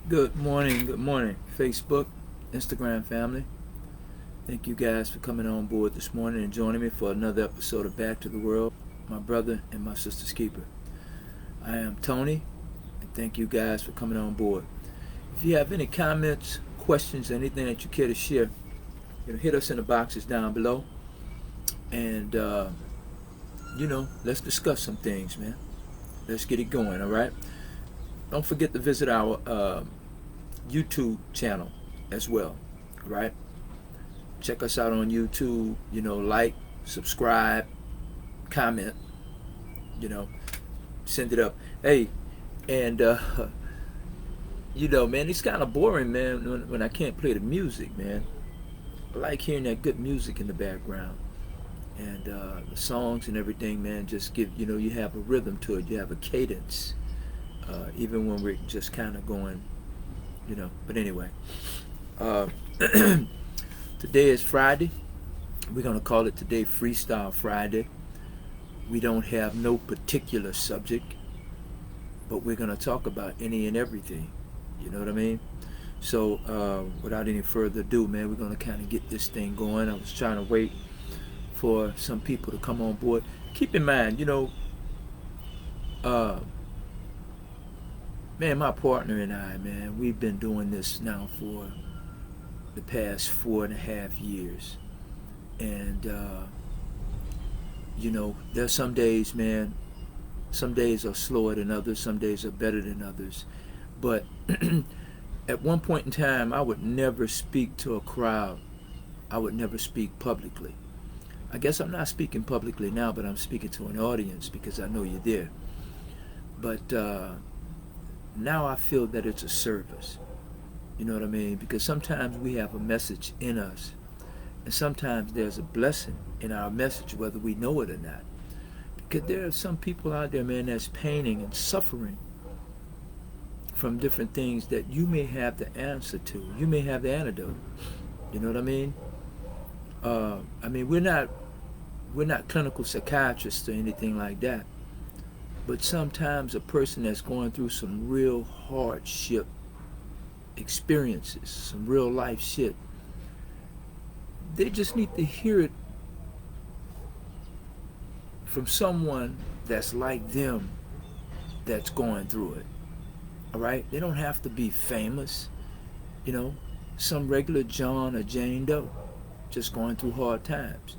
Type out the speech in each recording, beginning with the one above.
Good morning, Facebook, Instagram family. Thank you guys for coming on board this morning and joining me for another episode of Back to the World, my brother and my sister's keeper. I am Tony, and thank you guys for coming on board. If you have any comments, questions, anything that you care to share, hit us in the boxes down below, and let's discuss some things, man. Let's get it going, all right? Don't forget to visit our YouTube channel as well, right? Check us out on YouTube, like, subscribe, comment, send it up. Hey, and man, it's kind of boring, man, when I can't play the music, man. I like hearing that good music in the background. And the songs and everything, man, just give, you have a rhythm to it, you have a cadence, even when we're just kind of going, But anyway, uh, today is Friday. We're going to call it today Freestyle Friday. We don't have no particular subject, but we're going to talk about any and everything. You know what I mean? So without any further ado, man, we're going to kind of get this thing going. I was trying to wait for some people to come on board. Keep in mind, uh, man, my partner and I, man, we've been doing this now for the past 4.5 years. And, there's some days, man, some days are slower than others, some days are better than others. But at one point in time, I would never speak to a crowd. I would never speak publicly. I guess I'm not speaking publicly now, but I'm speaking to an audience because I know you're there. But now I feel that it's a service. You know what I mean? Because sometimes we have a message in us, and sometimes there's a blessing in our message, whether we know it or not. Because there are some people out there, man, that's paining and suffering from different things that you may have the answer to. You may have the antidote. You know what I mean? We're not clinical psychiatrists or anything like that. But sometimes a person that's going through some real hardship experiences, some real life shit, they just need to hear it from someone that's like them, that's going through it. All right? They don't have to be famous, some regular John or Jane Doe, just going through hard times.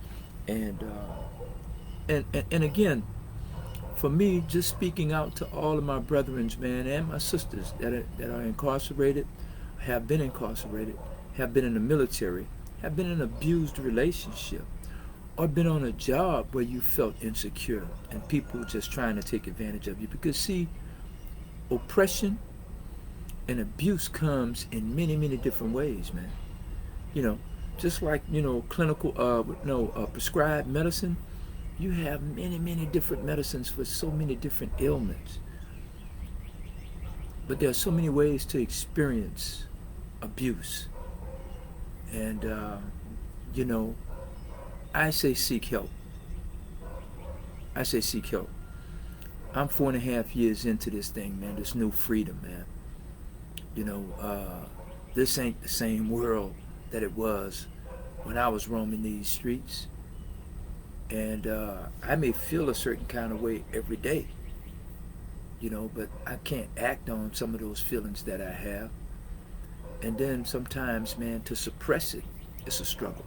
And again, for me, just speaking out to all of my brethren, man, and my sisters that are incarcerated, have been incarcerated, have been in the military, have been in an abused relationship, or been on a job where you felt insecure and people just trying to take advantage of you. Because see, oppression and abuse comes in many, many different ways, man. Just like, clinical, prescribed medicine, you have many, many different medicines for so many different ailments. But there are so many ways to experience abuse. And, I say seek help. I say seek help. I'm 4.5 years into this thing, man, this new freedom, man. This ain't the same world that it was when I was roaming these streets. And I may feel a certain kind of way every day, but I can't act on some of those feelings that I have. And then sometimes, man, to suppress it, it's a struggle.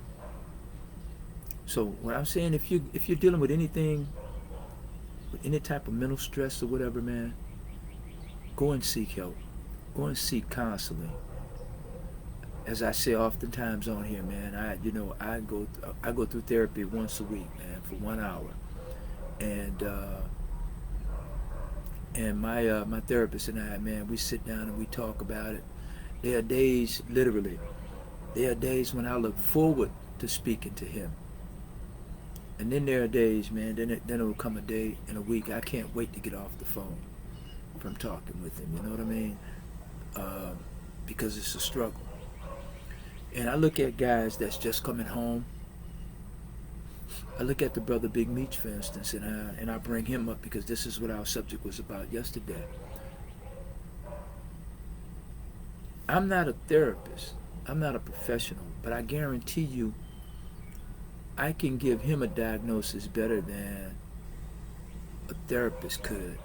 So what I'm saying, if you're dealing with anything, with any type of mental stress or whatever, man, go and seek help. Go and seek counseling. As I say oftentimes on here, man, I go through therapy once a week, man, for 1 hour, and my therapist and I, man, we sit down and we talk about it. There are days, literally, there are days when I look forward to speaking to him, and then there are days, man, then it will come a day in a week I can't wait to get off the phone from talking with him. You know what I mean? Because it's a struggle. And I look at guys that's just coming home. I look at the brother Big Meech, for instance, and I bring him up because this is what our subject was about yesterday. I'm not a therapist. I'm not a professional, but I guarantee you I can give him a diagnosis better than a therapist could,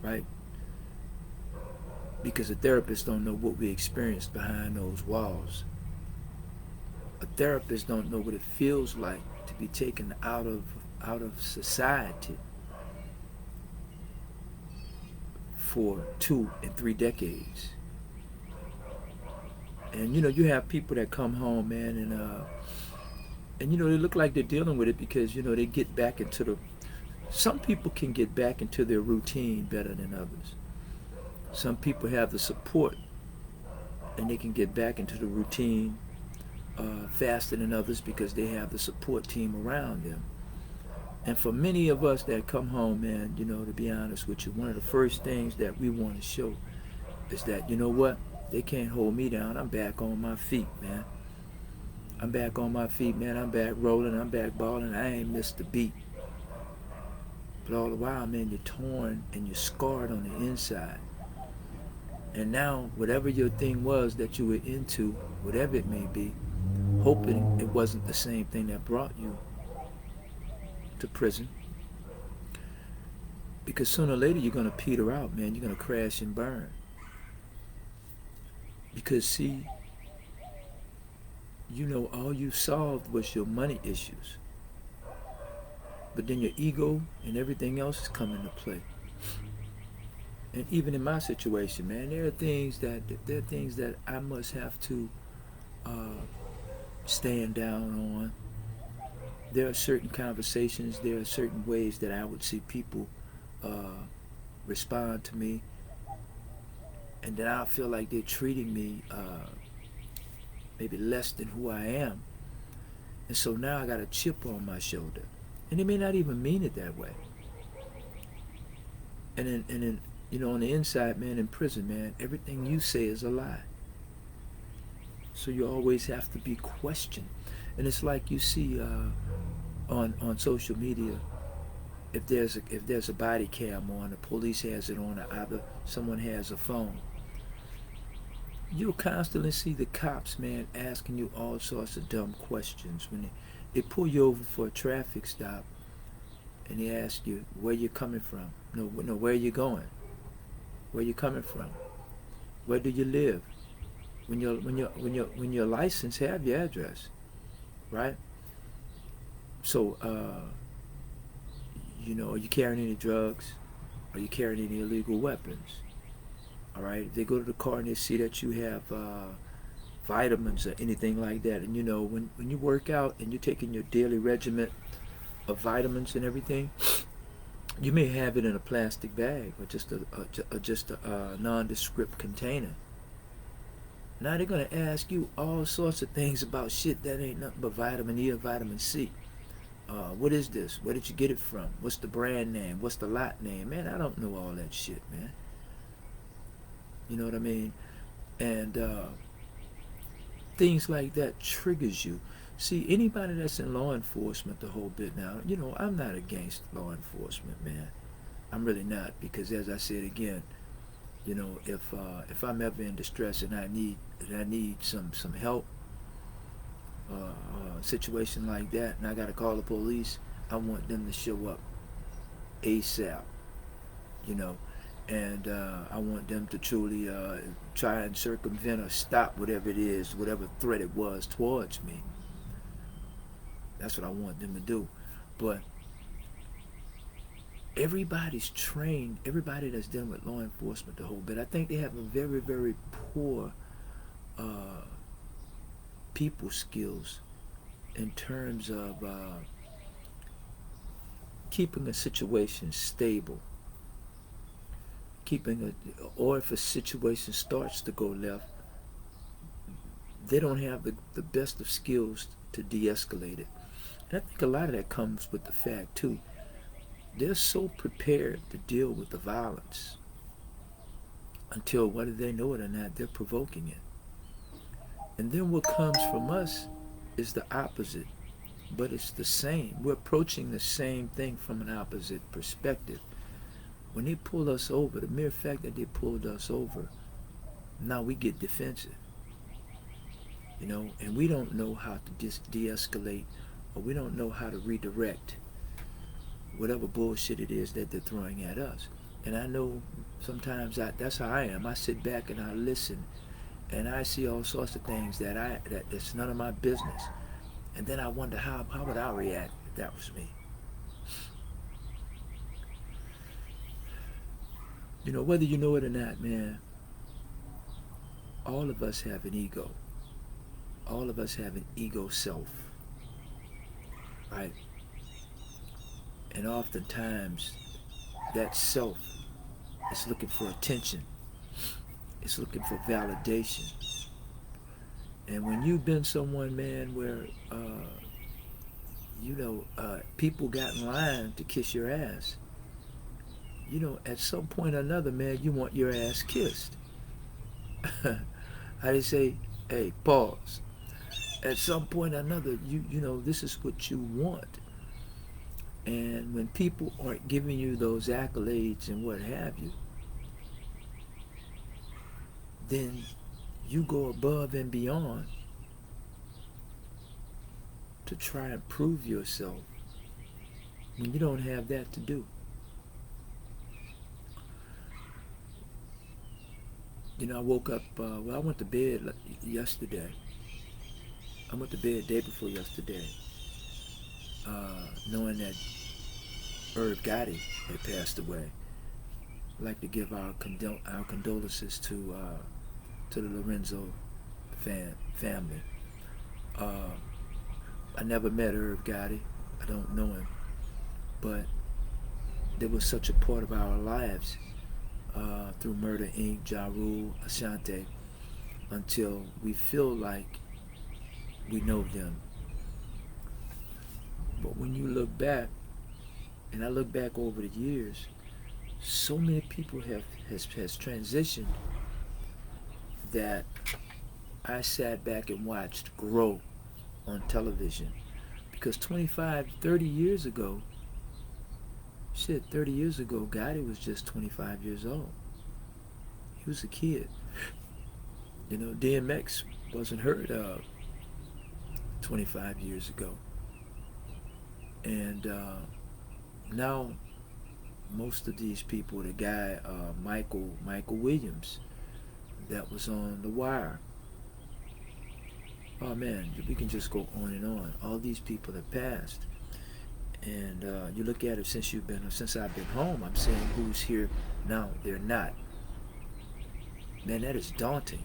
right? Because a therapist don't know what we experienced behind those walls. A therapist don't know what it feels like to be taken out of society for 2 and 3 decades. And you have people that come home, man, and they look like they're dealing with it because they get back into the. Some people can get back into their routine better than others. Some people have the support and they can get back into the routine faster than others because they have the support team around them. And for many of us that come home, man, to be honest with you, one of the first things that we want to show is that, you know what? They can't hold me down. I'm back on my feet, man. I'm back on my feet, man. I'm back rolling. I'm back balling. I ain't missed a beat. But all the while, man, you're torn and you're scarred on the inside. And now, whatever your thing was that you were into, whatever it may be, hoping it wasn't the same thing that brought you to prison. Because sooner or later, you're going to peter out, man. You're going to crash and burn. Because, see, all you solved was your money issues. But then your ego and everything else is coming into play. And even in my situation, man, there are things that I must have to stand down on. There are certain conversations, there are certain ways that I would see people respond to me, and then I feel like they're treating me maybe less than who I am. And so now I got a chip on my shoulder. And they may not even mean it that way. And then on the inside, man, in prison, man, everything you say is a lie. So you always have to be questioned. And it's like you see on social media, if there's a body cam on, the police has it on, or either someone has a phone, you'll constantly see the cops, man, asking you all sorts of dumb questions. When they pull you over for a traffic stop, and they ask you where you're coming from. No, where are you going? Where you coming from? Where do you live? When your license have your address, right? So, are you carrying any drugs? Are you carrying any illegal weapons? All right. If they go to the car and they see that you have vitamins or anything like that, and when you work out and you're taking your daily regimen of vitamins and everything, you may have it in a plastic bag or just a nondescript container. Now they're gonna ask you all sorts of things about shit that ain't nothing but vitamin E or vitamin C. What is this? Where did you get it from? What's the brand name? What's the lot name? Man, I don't know all that shit, man. You know what I mean? And things like that triggers you. See, anybody that's in law enforcement the whole bit now, I'm not against law enforcement, man. I'm really not, because as I said again, if I'm ever in distress and I need some help, situation like that, and I gotta call the police, I want them to show up ASAP, and I want them to truly try and circumvent or stop whatever it is, whatever threat it was towards me. That's what I want them to do. But everybody's trained, everybody that's dealing with law enforcement the whole bit, I think they have a very, very poor people skills in terms of keeping a situation stable, or if a situation starts to go left, they don't have the best of skills to de-escalate it. And I think a lot of that comes with the fact too, they're so prepared to deal with the violence until, whether they know it or not, they're provoking it. And then what comes from us is the opposite, but it's the same. We're approaching the same thing from an opposite perspective. When they pull us over, the mere fact that they pulled us over Now we get defensive, and we don't know how to just de-escalate, or we don't know how to redirect whatever bullshit it is that they're throwing at us. And I know sometimes that's how I am. I sit back and I listen, and I see all sorts of things that's none of my business. And then I wonder how would I react if that was me. Whether you know it or not, man, all of us have an ego. All of us have an ego self, right? And oftentimes that self is looking for attention. It's looking for validation. And when you've been someone, man, where people got in line to kiss your ass, at some point or another, man, you want your ass kissed. How they say, hey, pause. At some point or another, this is what you want. And when people aren't giving you those accolades and what have you, then you go above and beyond to try and prove yourself when you don't have that to do. I woke up, I went to bed yesterday. I went to bed day before yesterday, knowing that Irv Gotti had passed away. I'd like to give our condolences to the Lorenzo family. I never met Irv Gotti. I don't know him. But there was such a part of our lives through Murder Inc., Ja Rule, Ashanti, until we feel like we know them. But when you look back, and I look back over the years, so many people has transitioned that I sat back and watched grow on television. Because 25, 30 years ago, 30 years ago, Gotti was just 25 years old. He was a kid. DMX wasn't heard of 25 years ago. And now, most of these people, the guy, Michael Williams, that was on The Wire. Oh man, we can just go on and on. All these people have passed. And you look at it since I've been home, I'm saying who's here now, they're not. Man, that is daunting.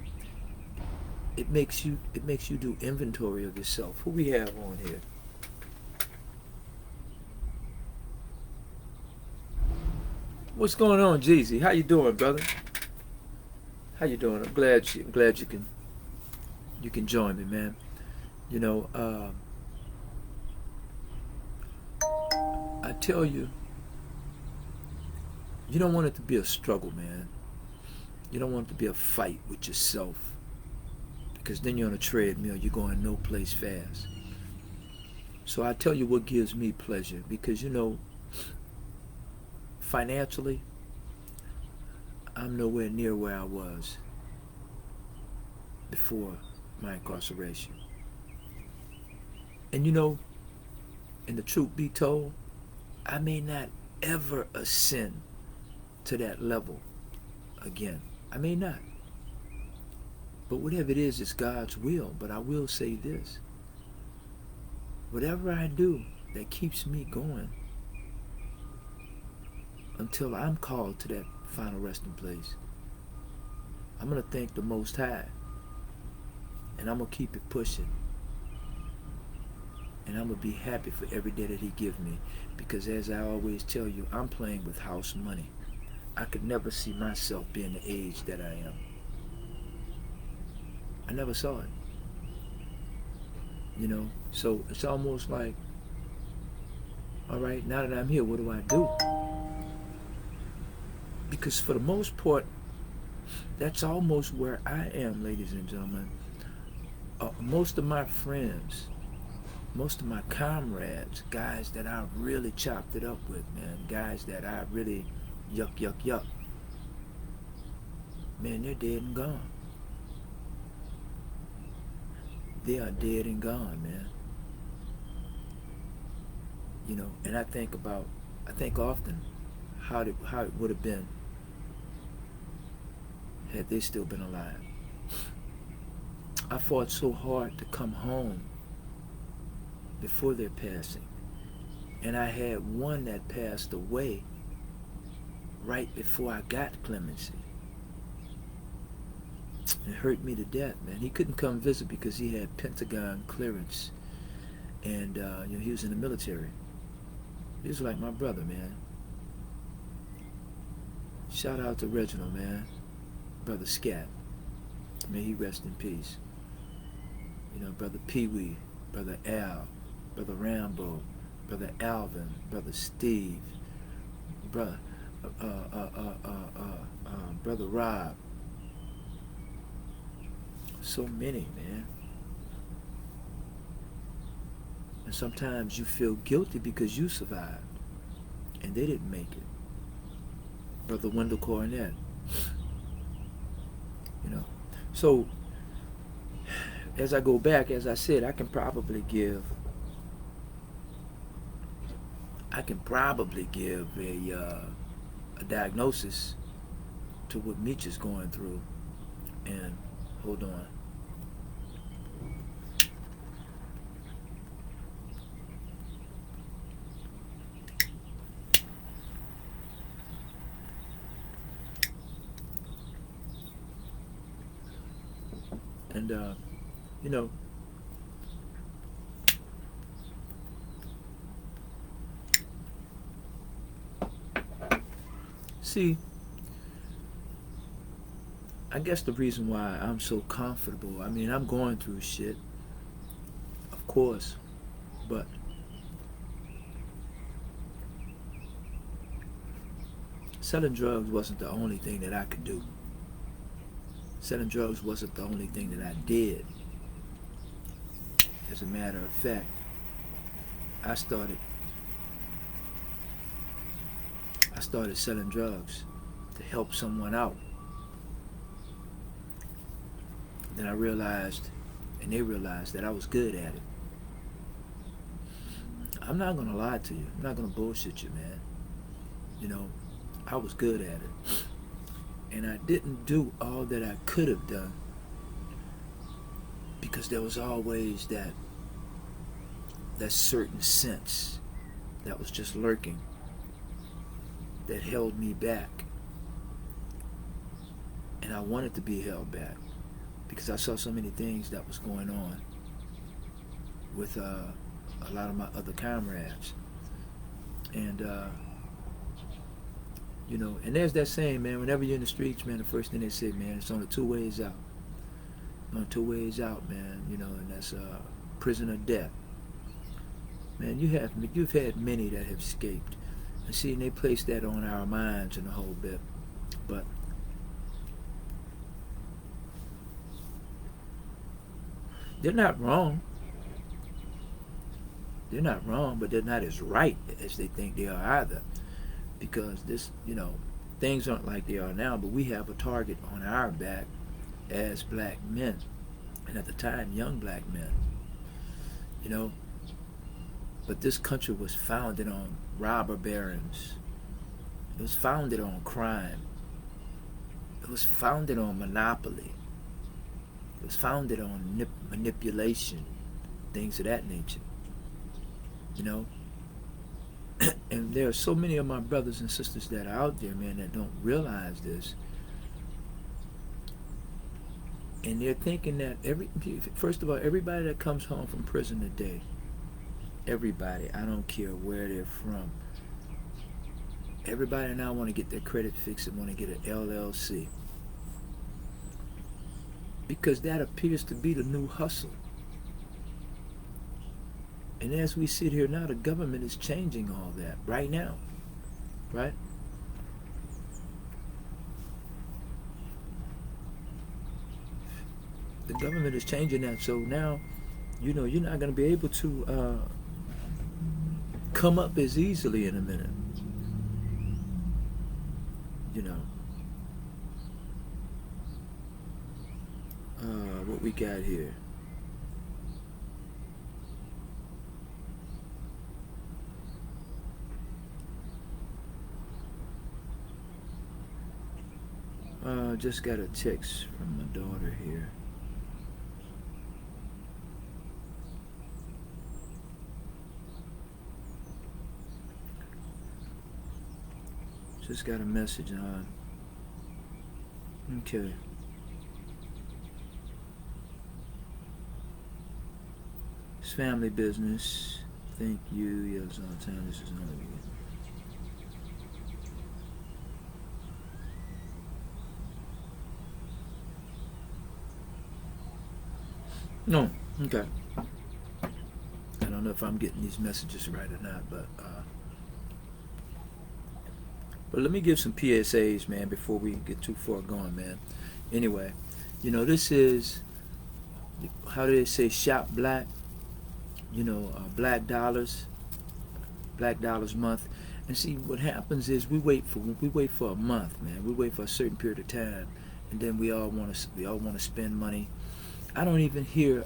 It makes you do inventory of yourself. Who we have on here? What's going on, Jeezy? How you doing, brother? How you doing? I'm glad you can join me, man. I tell you, you don't want it to be a struggle, man. You don't want it to be a fight with yourself, because then you're on a treadmill, you're going no place fast. So I tell you what gives me pleasure, because financially, I'm nowhere near where I was before my incarceration. And and the truth be told, I may not ever ascend to that level again. I may not. But whatever it is, it's God's will. But I will say this. Whatever I do that keeps me going until I'm called to that final resting place, I'm going to thank the Most High. And I'm going to keep it pushing. And I'm going to be happy for every day that He gives me. Because as I always tell you, I'm playing with house money. I could never see myself being the age that I am. I never saw it. So it's almost like, all right, now that I'm here, what do I do? Because for the most part, that's almost where I am, ladies and gentlemen. Most of my friends, most of my comrades, guys that I really chopped it up with, man, guys that I really yuck, man, they're dead and gone. they are dead and gone, man. And I think often how it would have been had they still been alive. I fought so hard to come home before their passing. And I had one that passed away right before I got clemency. It hurt me to death, man. He couldn't come visit because he had Pentagon clearance. And he was in the military. He was like my brother, man. Shout out to Reginald, man. Brother Scat. May he rest in peace. Brother Pee Wee, Brother Al, Brother Rambo, Brother Alvin, Brother Steve, Brother Rob. So many, man. And sometimes you feel guilty because you survived and they didn't make it. Brother Wendell Cornett. So as I go back, as I said, I can probably give a diagnosis to what Meech is going through. And hold on. And see, I guess the reason why I'm so comfortable, I'm going through shit, of course, but selling drugs wasn't the only thing that I could do. Selling drugs wasn't the only thing that I did. As a matter of fact, I started selling drugs to help someone out. Then I realized, and they realized, that I was good at it. I'm not gonna lie to you. I'm not gonna bullshit you, man. I was good at it. And I didn't do all that I could have done because there was always that certain sense that was just lurking that held me back. And I wanted to be held back because I saw so many things that was going on with a lot of my other comrades. And and there's that saying, man, whenever you're in the streets, man, the first thing they say, man, it's only two ways out. Only two ways out, man, and that's prison or death. Man, you've had many that have escaped. And see, and they place that on our minds and a whole bit. But they're not wrong. They're not wrong, but they're not as right as they think they are either. Because this, things aren't like they are now, but we have a target on our back as black men. And at the time, young black men. But this country was founded on robber barons. It was founded on crime. It was founded on monopoly. It was founded on manipulation, things of that nature. And there are so many of my brothers and sisters that are out there, man, that don't realize this. And they're thinking that first of all, everybody that comes home from prison today, everybody, I don't care where they're from, everybody now want to get their credit fixed and want to get an LLC. Because that appears to be the new hustle. And as we sit here now, the government is changing all that right now. Right? The government is changing that. So now, you're not going to be able to come up as easily in a minute. What we got here. Just got a text from my daughter here. Just got a message on. Okay. It's family business. Thank you. Yes, on time. This is another one. No. Okay. I don't know if I'm getting these messages right or not, but let me give some PSAs, man, before we get too far going, man. Anyway, this is, how do they say, shop black? Black dollars month. And see, what happens is we wait for a month, man. We wait for a certain period of time, and then we all want to spend money. I don't even hear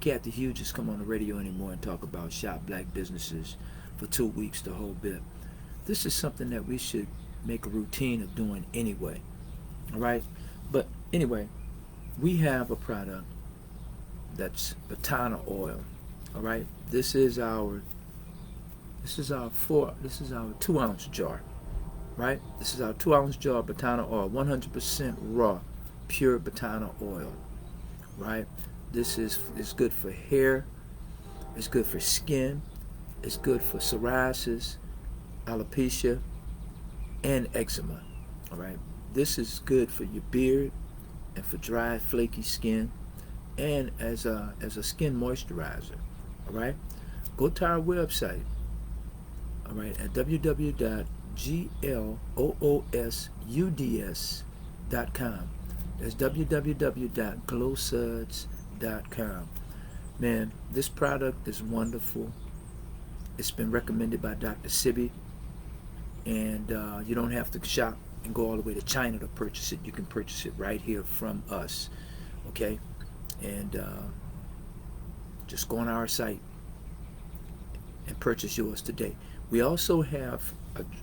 Kathy Hughes come on the radio anymore and talk about shop black businesses for 2 weeks, the whole bit. This is something that we should make a routine of doing anyway. All right, but anyway, we have a product that's Batana oil. All right, this is our 2-ounce jar. Right, this is our 2-ounce jar of Batana oil, 100% raw, pure Batana oil. Right, this is good for hair, it's good for skin, it's good for psoriasis, alopecia, and eczema. All right, this is good for your beard and for dry, flaky skin, and as a skin moisturizer. All right, go to our website. All right, at www.gloosuds.com. That's www.glowsuds.com. Man, this product is wonderful. It's been recommended by Dr. Sibi, and you don't have to shop and go all the way to China to purchase it. You can purchase it right here from us, okay? And just go on our site and purchase yours today. We also have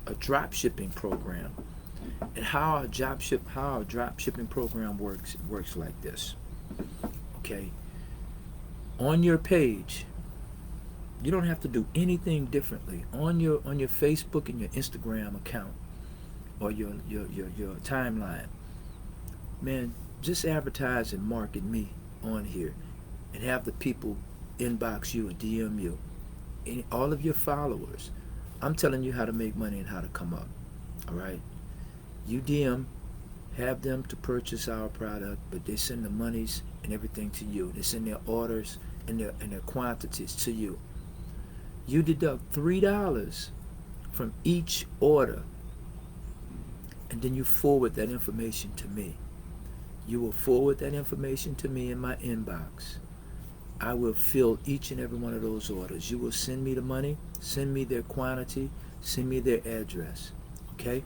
a drop shipping program. And how our drop shipping program works, it works like this. Okay, on your page, you don't have to do anything differently. On your Facebook and your Instagram account, or your timeline, man, just advertise and market me on here, and have the people inbox you and DM you. All of your followers, I'm telling you how to make money and how to come up. All right. You DM, have them to purchase our product, but they send the monies and everything to you. They send their orders and their quantities to you. You deduct $3 from each order, and then you forward that information to me. You will forward that information to me in my inbox. I will fill each and every one of those orders. You will send me the money, send me their quantity, send me their address. Okay?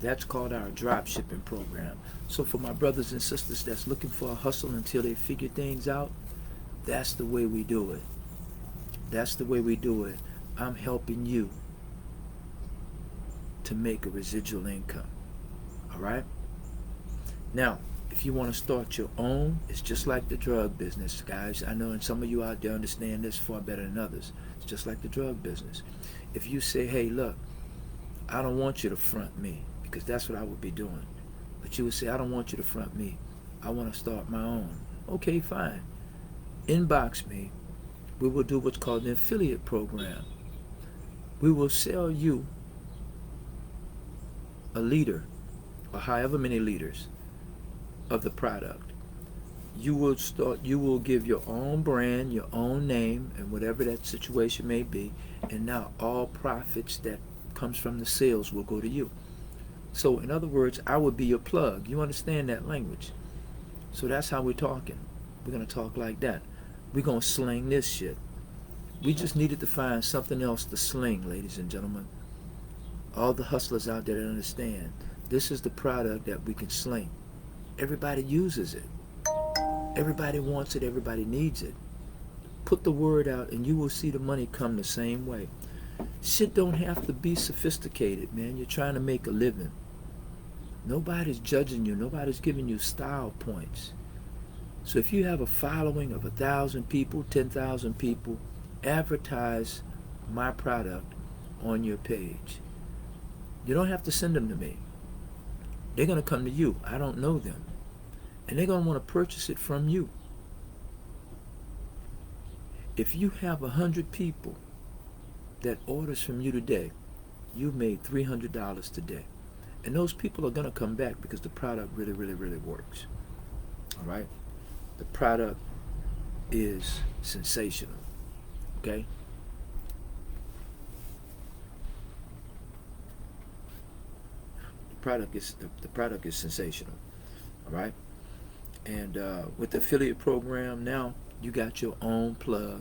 That's called our drop shipping program. So for my brothers and sisters that's looking for a hustle until they figure things out, that's the way we do it. That's the way we do it. I'm helping you to make a residual income. All right? Now, if you want to start your own, it's just like the drug business, guys. I know, and some of you out there understand this far better than others. It's just like the drug business. If you say, hey, look, I don't want you to front me, because that's what I would be doing. But you would say, I don't want you to front me. I want to start my own. Okay, fine. Inbox me. We will do what's called an affiliate program. We will sell you a liter, or however many liters of the product. You will give your own brand, your own name, and whatever that situation may be, and now all profits that comes from the sales will go to you. So in other words, I would be your plug. You understand that language? So that's how we're talking. We're going to talk like that. We're going to sling this shit. We just needed to find something else to sling, ladies and gentlemen. All the hustlers out there that understand, this is the product that we can sling. Everybody uses it. Everybody wants it. Everybody needs it. Put the word out and you will see the money come the same way. Shit don't have to be sophisticated, man. You're trying to make a living. Nobody's judging you. Nobody's giving you style points. So if you have a following of 1,000 people, 10,000 people, advertise my product on your page. You don't have to send them to me. They're going to come to you. I don't know them. And they're going to want to purchase it from you. If you have 100 people that orders from you today, you've made $300 today. And those people are going to come back because the product really, really, really works. All right? The product is sensational. Okay? The product is sensational. All right? And with the affiliate program now, you got your own plug.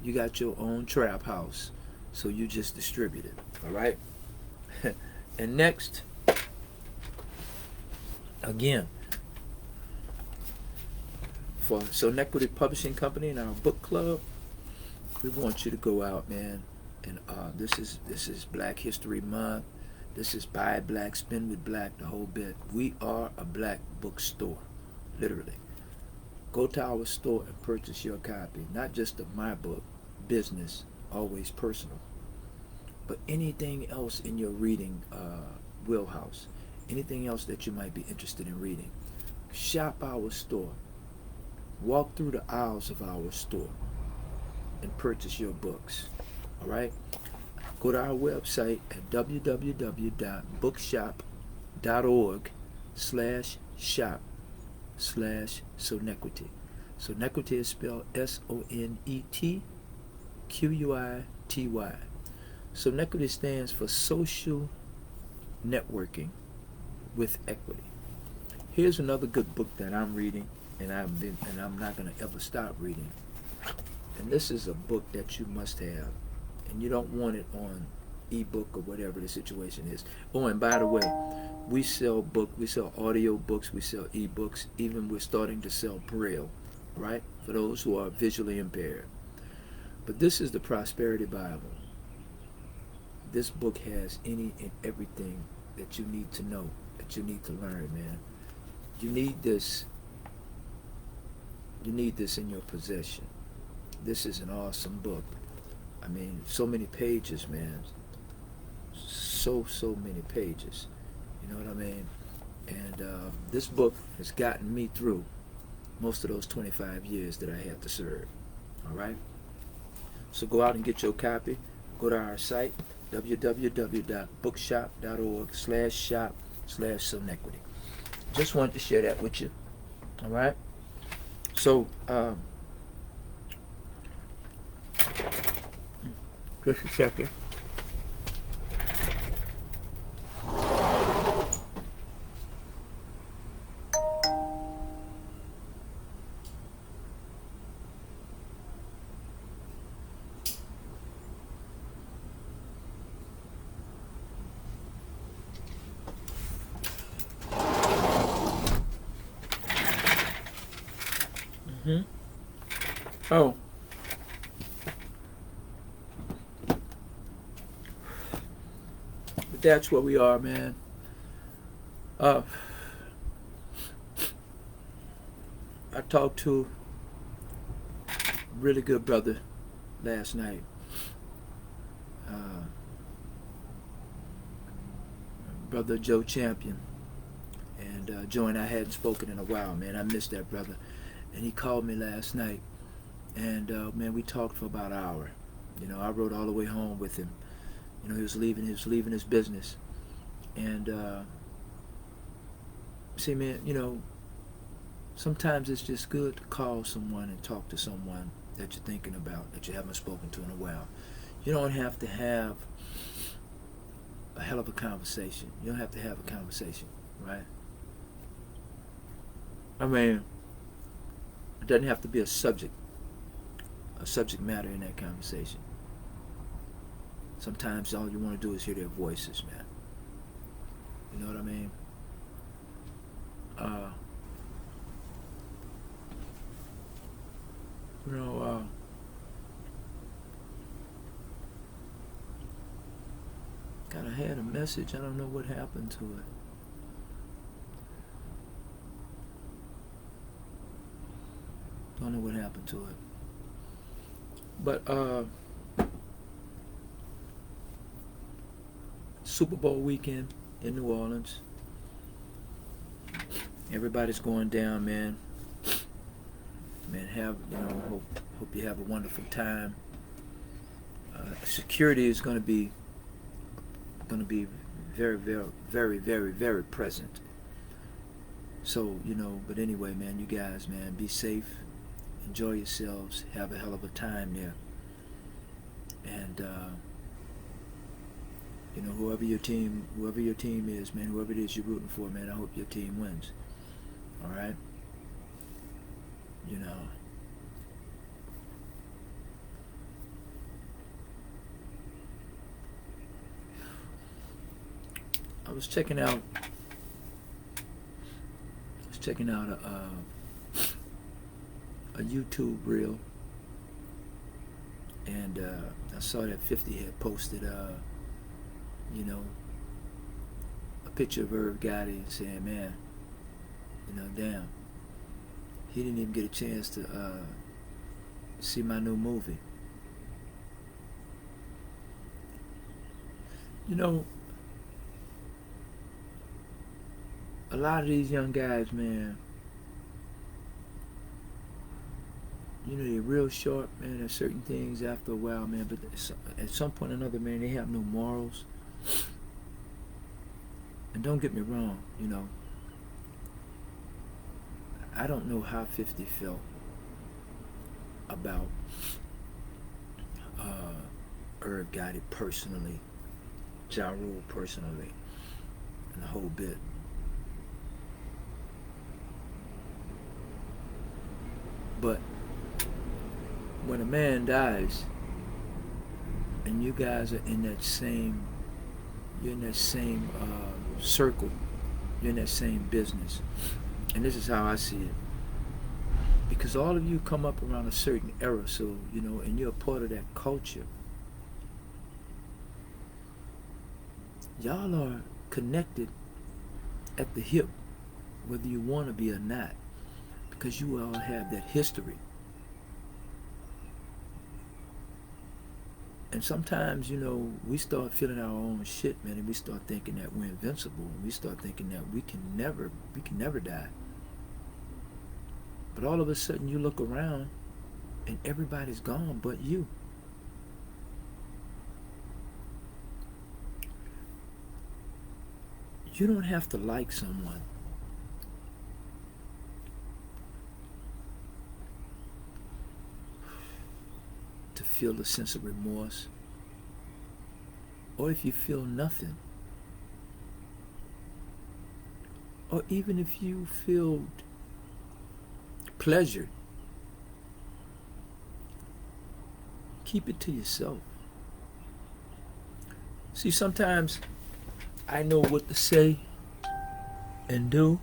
You got your own trap house. So you just distribute it. All right? And next, again, for Sonetquity Publishing Company and our book club, we want you to go out, man. And this is Black History Month. This is Buy Black, Spend with Black, the whole bit. We are a black bookstore, literally. Go to our store and purchase your copy, not just of my book, Business, Always Personal, but anything else in your reading wheelhouse, anything else that you might be interested in reading. Shop our store. Walk through the aisles of our store and purchase your books. All right? Go to our website at www.bookshop.org/shop/Sonetquity. Sonetquity is spelled Sonetquity. Sonetquity stands for Social Networking with Equity. Here's another good book that I'm reading, and I'm not going to ever stop reading. And this is a book that you must have, and you don't want it on ebook or whatever the situation is. Oh, and by the way, we sell audio books, we sell ebooks, even we're starting to sell Braille, right? For those who are visually impaired. But this is the Prosperity Bible. This book has any and everything that you need to know, that you need to learn, man. You need this. You need this in your possession. This is an awesome book. I mean, so many pages, man. So many pages. You know what I mean? And this book has gotten me through most of those 25 years that I had to serve. All right? So go out and get your copy. Go to our site, www.bookshop.org/shop/Sonetquity. Just wanted to share that with you. All right? So, just a second. Oh. But that's where we are, man. I talked to a really good brother last night. Brother Joe Champion. And Joe and I hadn't spoken in a while, man. I missed that brother. And he called me last night. And man, we talked for about an hour. You know, I rode all the way home with him. You know, he was leaving his business. And see, man, you know, sometimes it's just good to call someone and talk to someone that you're thinking about, that you haven't spoken to in a while. You don't have to have a hell of a conversation. You don't have to have a conversation, right? I mean, it doesn't have to be a subject matter in that conversation. Sometimes all you want to do is hear their voices, man. You know what I mean? God, I had a message. I don't know what happened to it. happened to it. But Super Bowl weekend in New Orleans. Everybody's going down, man. Man, hope you have a wonderful time. Security is going to be very, very, very, very, very present. So, but anyway, man, you guys, man, be safe, enjoy yourselves, have a hell of a time there. And whoever your team is, man, whoever it is you're rooting for, man, I hope your team wins. All right? I was checking out a YouTube reel, and I saw that 50 had posted a picture of Irv Gotti and saying, man, damn, he didn't even get a chance to see my new movie. A lot of these young guys, man, they're real sharp, man, at certain things after a while, man, but at some point or another, man, they have no morals. And don't get me wrong, I don't know how 50 felt about Irv Gotti personally, Ja Rule personally, and the whole bit. But when a man dies, and you guys are in that same, circle, you're in that same business, and this is how I see it. Because all of you come up around a certain era, so and you're a part of that culture. Y'all are connected at the hip, whether you want to be or not, because you all have that history. And sometimes, we start feeling our own shit, man, and we start thinking that we're invincible, and we start thinking that we can never die. But all of a sudden you look around and everybody's gone but you. You don't have to like someone to feel a sense of remorse, or if you feel nothing, or even if you feel pleasure, keep it to yourself. See, sometimes I know what to say and do.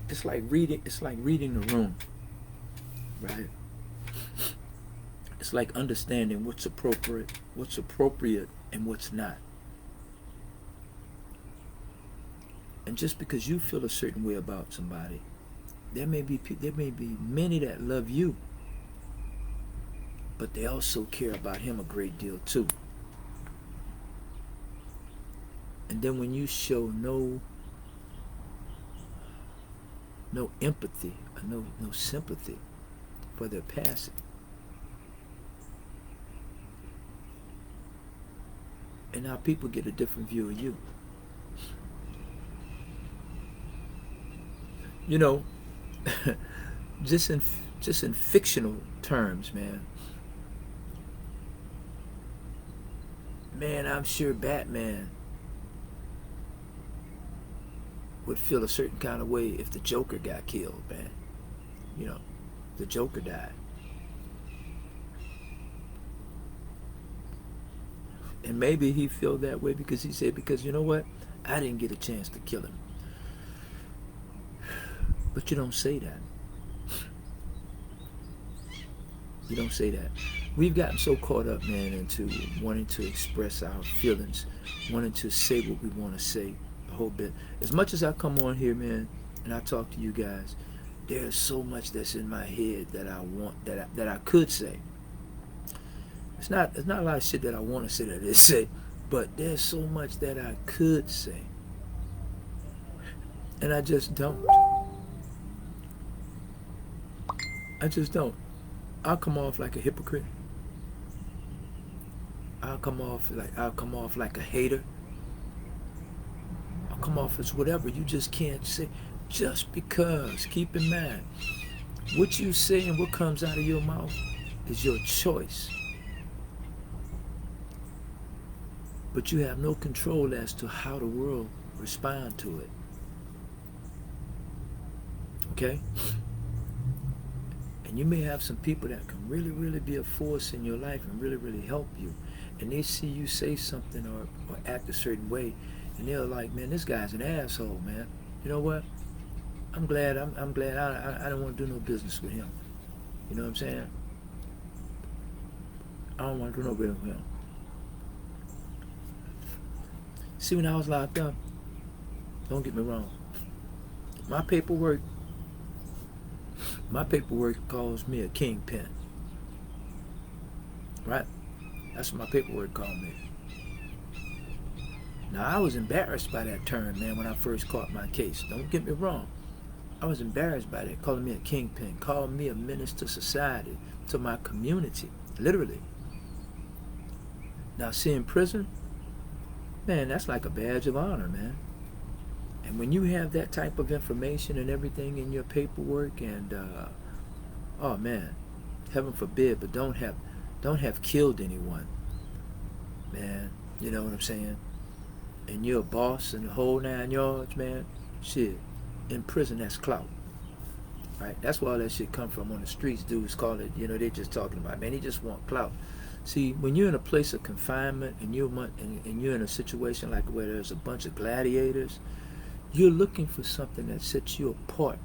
It's like reading the room, right? It's like understanding what's appropriate and what's not. And just because you feel a certain way about somebody, there may be many that love you, but they also care about him a great deal too. And then when you show no empathy or no sympathy for their passing, and now people get a different view of you. Just in fictional terms, man, I'm sure Batman would feel a certain kind of way if the Joker got killed, man. The Joker died. And maybe he felt that way because he said, because you know what? I didn't get a chance to kill him. But you don't say that. You don't say that. We've gotten so caught up, man, into wanting to express our feelings, wanting to say what we want to say, a whole bit. As much as I come on here, man, and I talk to you guys, there's so much that's in my head that I want, that I could say. It's not a lot of shit that I want to say that I didn't say, but there's so much that I could say, and I just don't. I just don't. I'll come off like a hypocrite. I'll come off like a hater. I'll come off as whatever. You just can't say. Just because, keep in mind, what you say and what comes out of your mouth is your choice. But you have no control as to how the world respond to it. Okay? And you may have some people that can really, really be a force in your life and really, really help you. And they see you say something or act a certain way, and they're like, man, this guy's an asshole, man. You know what? I'm glad I don't want to do no business with him. You know what I'm saying? I don't want to do no business with him. See, when I was locked up, don't get me wrong, my paperwork calls me a kingpin. Right? That's what my paperwork called me. Now, I was embarrassed by that term, man, when I first caught my case. Don't get me wrong. I was embarrassed by that, calling me a kingpin, calling me a menace to society, to my community, literally. Now, see, in prison, man, that's like a badge of honor, man. And when you have that type of information and everything in your paperwork, and oh man, heaven forbid, but don't have killed anyone, man. You know what I'm saying? And you're a boss and the whole 9 yards, man. Shit, in prison, that's clout, right? That's where all that shit come from. On the streets, dudes call it, you know, they're just talking about, man, they just want clout. See, when you're in a place of confinement and you're in a situation like where there's a bunch of gladiators, you're looking for something that sets you apart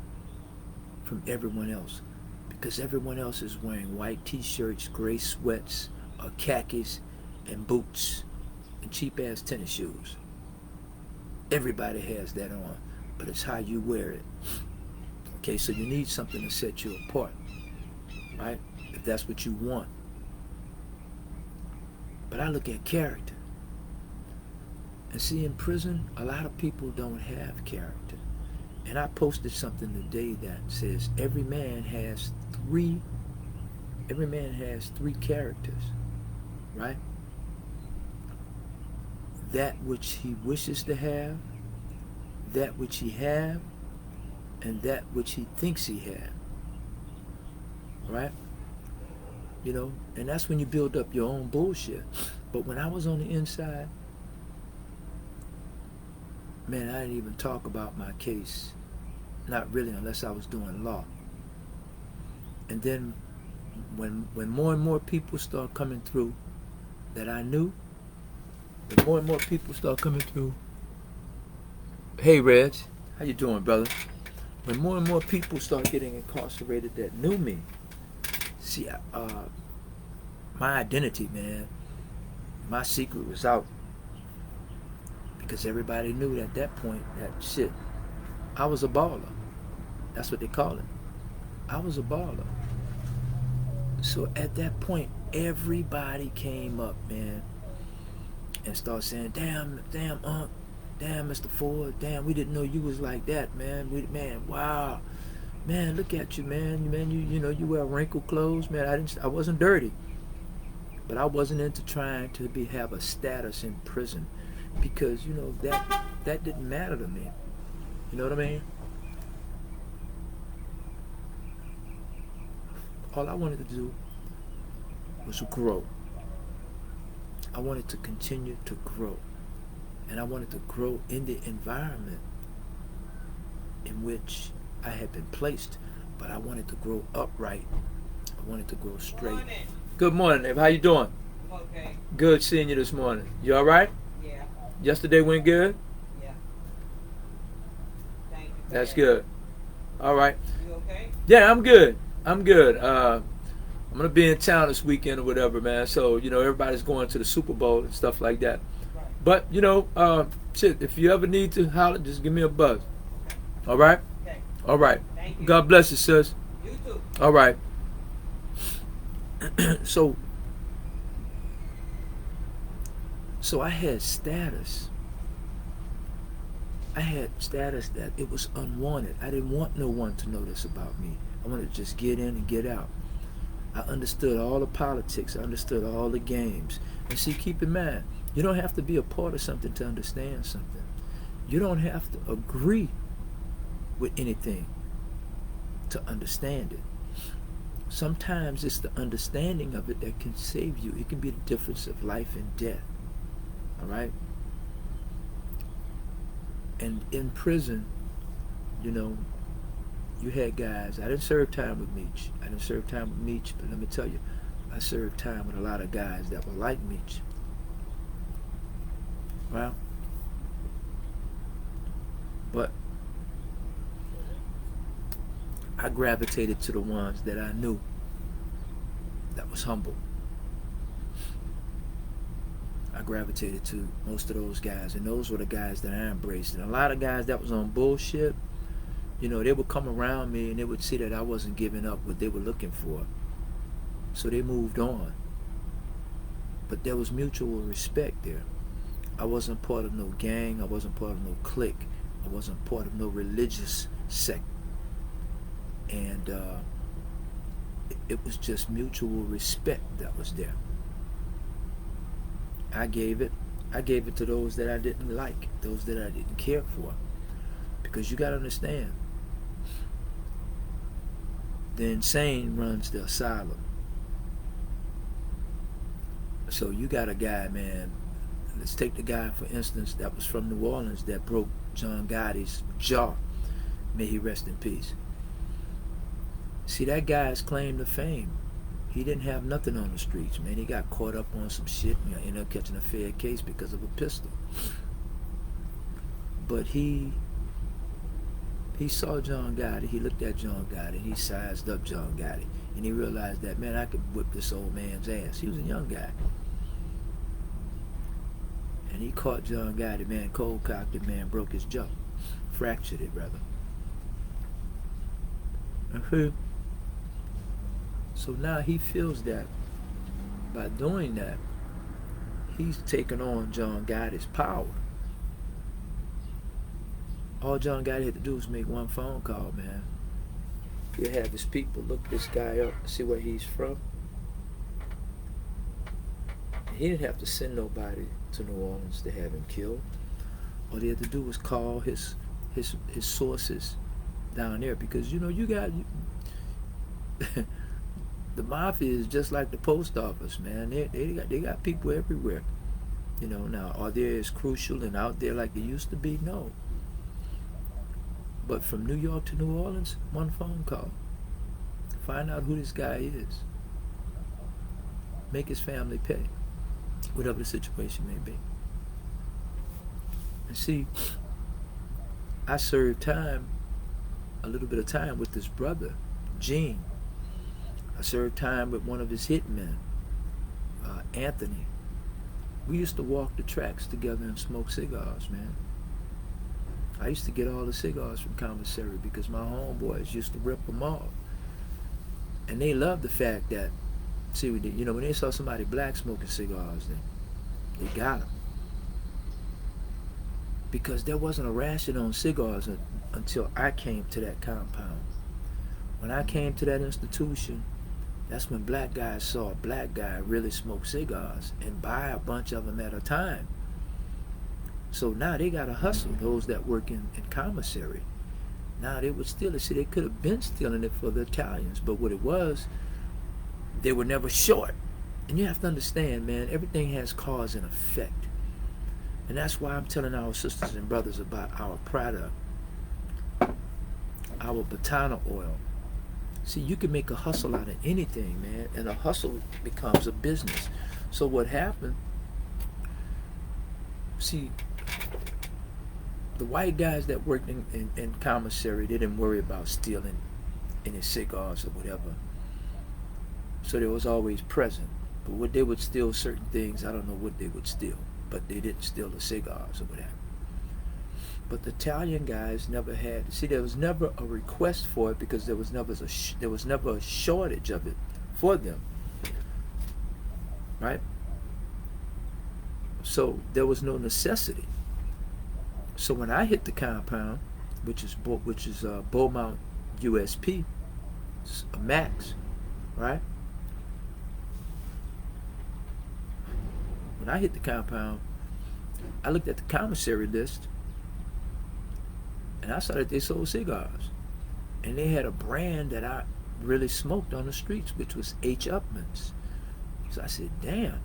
from everyone else, because everyone else is wearing white t-shirts, gray sweats, or khakis, and boots, and cheap-ass tennis shoes. Everybody has that on, but it's how you wear it. Okay, so you need something to set you apart, right? If that's what you want. But I look at character. And see, in prison, a lot of people don't have character. And I posted something today that says every man has three characters, right? That which he wishes to have, that which he have, and that which he thinks he have, right? You know, and that's when you build up your own bullshit. But when I was on the inside, man, I didn't even talk about my case. Not really, unless I was doing law. And then when more and more people start coming through that I knew, when more and more people start coming through, hey Reg, how you doing, brother? When more and more people start getting incarcerated that knew me, see, my identity, man, my secret was out. Because everybody knew at that point that shit, I was a baller. That's what they call it. I was a baller. So at that point, everybody came up, man, and started saying, damn, Unc, damn, Mr. Ford, damn, we didn't know you was like that, man. Man, wow. Man, look at you, man. Man, you know, you wear wrinkled clothes, man. I wasn't dirty. But I wasn't into trying to have a status in prison. Because, you know, that didn't matter to me. You know what I mean? All I wanted to do was grow. I wanted to continue to grow. And I wanted to grow in the environment in which I had been placed. But I wanted to grow upright. I wanted to grow straight. Good morning, Dave. How you doing? Okay. Good seeing you this morning. You all right? Yeah. Yesterday went good? Yeah. Thank you. That's good. All right. You okay? Yeah, I'm good. I'm good. I'm going to be in town this weekend or whatever, man. So, you know, everybody's going to the Super Bowl and stuff like that. Right. But shit, if you ever need to holler, just give me a buzz. All right. Okay. All right. Thank you. God bless you, sis. You too. All right. So I had status. I had status that it was unwanted. I didn't want no one to know this about me. I wanted to just get in and get out. I understood all the politics. I understood all the games. And see, keep in mind, you don't have to be a part of something to understand something. You don't have to agree with anything to understand it. Sometimes it's the understanding of it that can save you. It can be the difference of life and death. All right? And in prison, you had guys. I didn't serve time with Meech. But let me tell you, I served time with a lot of guys that were like Meech. Well, but I gravitated to the ones that I knew that was humble. I gravitated to most of those guys, and those were the guys that I embraced. And a lot of guys that was on bullshit, they would come around me and they would see that I wasn't giving up what they were looking for. So they moved on. But there was mutual respect there. I wasn't part of no gang. I wasn't part of no clique. I wasn't part of no religious sect. And it was just mutual respect that was there. I gave it to those that I didn't like, those that I didn't care for. Because you got to understand, the insane runs the asylum. So you got a guy, man, let's take the guy, for instance, that was from New Orleans that broke John Gotti's jaw. May he rest in peace. See, that guy's claim to fame. He didn't have nothing on the streets, man. He got caught up on some shit and ended up catching a fair case because of a pistol. But he saw John Gotti. He looked at John Gotti. He sized up John Gotti. And he realized that, man, I could whip this old man's ass. He was a young guy. And he caught John Gotti, man, cold cocked it, man, broke his jaw. Fractured it, rather. So now he feels that by doing that, he's taken on John Gotti's power. All John Gotti had to do was make one phone call, man. He'll have his people look this guy up, see where he's from. He didn't have to send nobody to New Orleans to have him killed. All he had to do was call his sources down there, because you got the mafia is just like the post office, man. They got people everywhere. Now are they as crucial and out there like they used to be? No. But from New York to New Orleans, one phone call. Find out who this guy is. Make his family pay, whatever the situation may be. And see, I served a little bit of time with this brother, Gene. I served time with one of his hitmen, Anthony. We used to walk the tracks together and smoke cigars, man. I used to get all the cigars from commissary because my homeboys used to rip them off. And they loved the fact that, see, when they saw somebody black smoking cigars, they got them. Because there wasn't a ration on cigars until I came to that compound. When I came to that institution, that's when black guys saw a black guy really smoke cigars and buy a bunch of them at a time. So now they got to hustle, those that work in commissary. Now they would steal it. See, they could have been stealing it for the Italians, but what it was, they were never short. And you have to understand, man, everything has cause and effect. And that's why I'm telling our sisters and brothers about our product, our Batana oil. See, you can make a hustle out of anything, man, and a hustle becomes a business. So what happened, see, the white guys that worked in commissary, they didn't worry about stealing any cigars or whatever. So they was always present. But what they would steal certain things, I don't know what they would steal. but they didn't steal the cigars or whatever. But the Italian guys never had. See, there was never a request for it because there was never a shortage of it for them, right? So there was no necessity. So when I hit the compound, which is Beaumont USP, a Max, right? When I hit the compound, I looked at the commissary list, and I saw that they sold cigars, and they had a brand that I really smoked on the streets, which was H. Upman's. So I said, "Damn,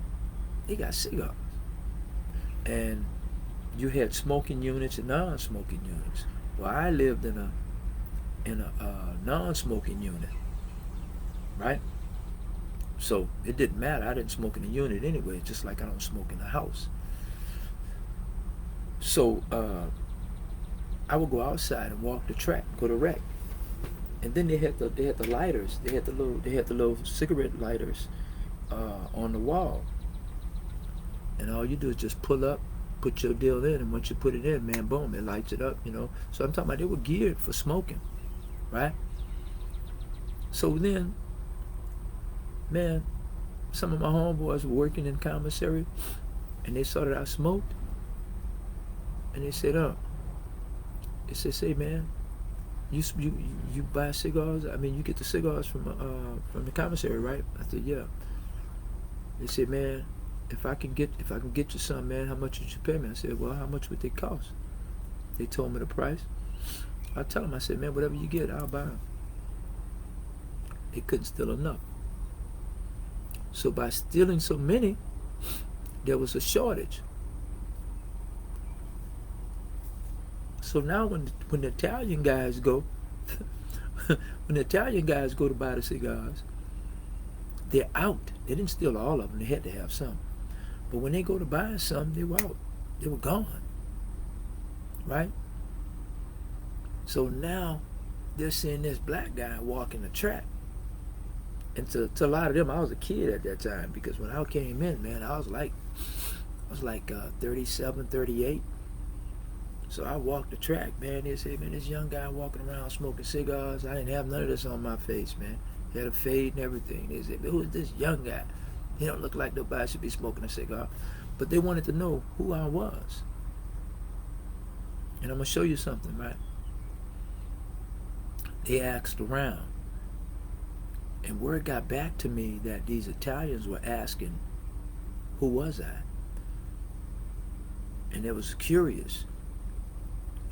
they got cigars." And you had smoking units and non-smoking units. Well, I lived in a non-smoking unit, right? So it didn't matter. I didn't smoke in the unit anyway, just like I don't smoke in the house. So I would go outside and walk the track, go to rec, and then they had the lighters. They had the little cigarette lighters on the wall, and all you do is just pull up, put your deal in, and once you put it in, man, boom, it lights it up, you know. So I'm talking about they were geared for smoking, right? So then, man, some of my homeboys were working in commissary, and they saw that I smoked, and they said, they said, "Say, man, you buy cigars? I mean, you get the cigars from the commissary, right?" I said, "Yeah." They said, "Man, if I can get you some, man, how much would you pay me?" I said, "Well, how much would they cost?" They told me the price. I tell them, I said, "Man, whatever you get, I'll buy them." They couldn't steal enough. So by stealing so many, there was a shortage. So now when the Italian guys go, when the Italian guys go to buy the cigars, they're out. They didn't steal all of them. They had to have some. But when they go to buy some, they were out. They were gone. Right? So now they're seeing this black guy walking the track. And to a lot of them, I was a kid at that time, because when I came in, man, I was like 37, 38. So I walked the track, man. They said, "Man, this young guy walking around smoking cigars." I didn't have none of this on my face, man. He had a fade and everything. They said, "Who is this young guy? He don't look like nobody should be smoking a cigar." But they wanted to know who I was. And I'm going to show you something, right? They asked around. And word got back to me that these Italians were asking, who was I? And they was curious.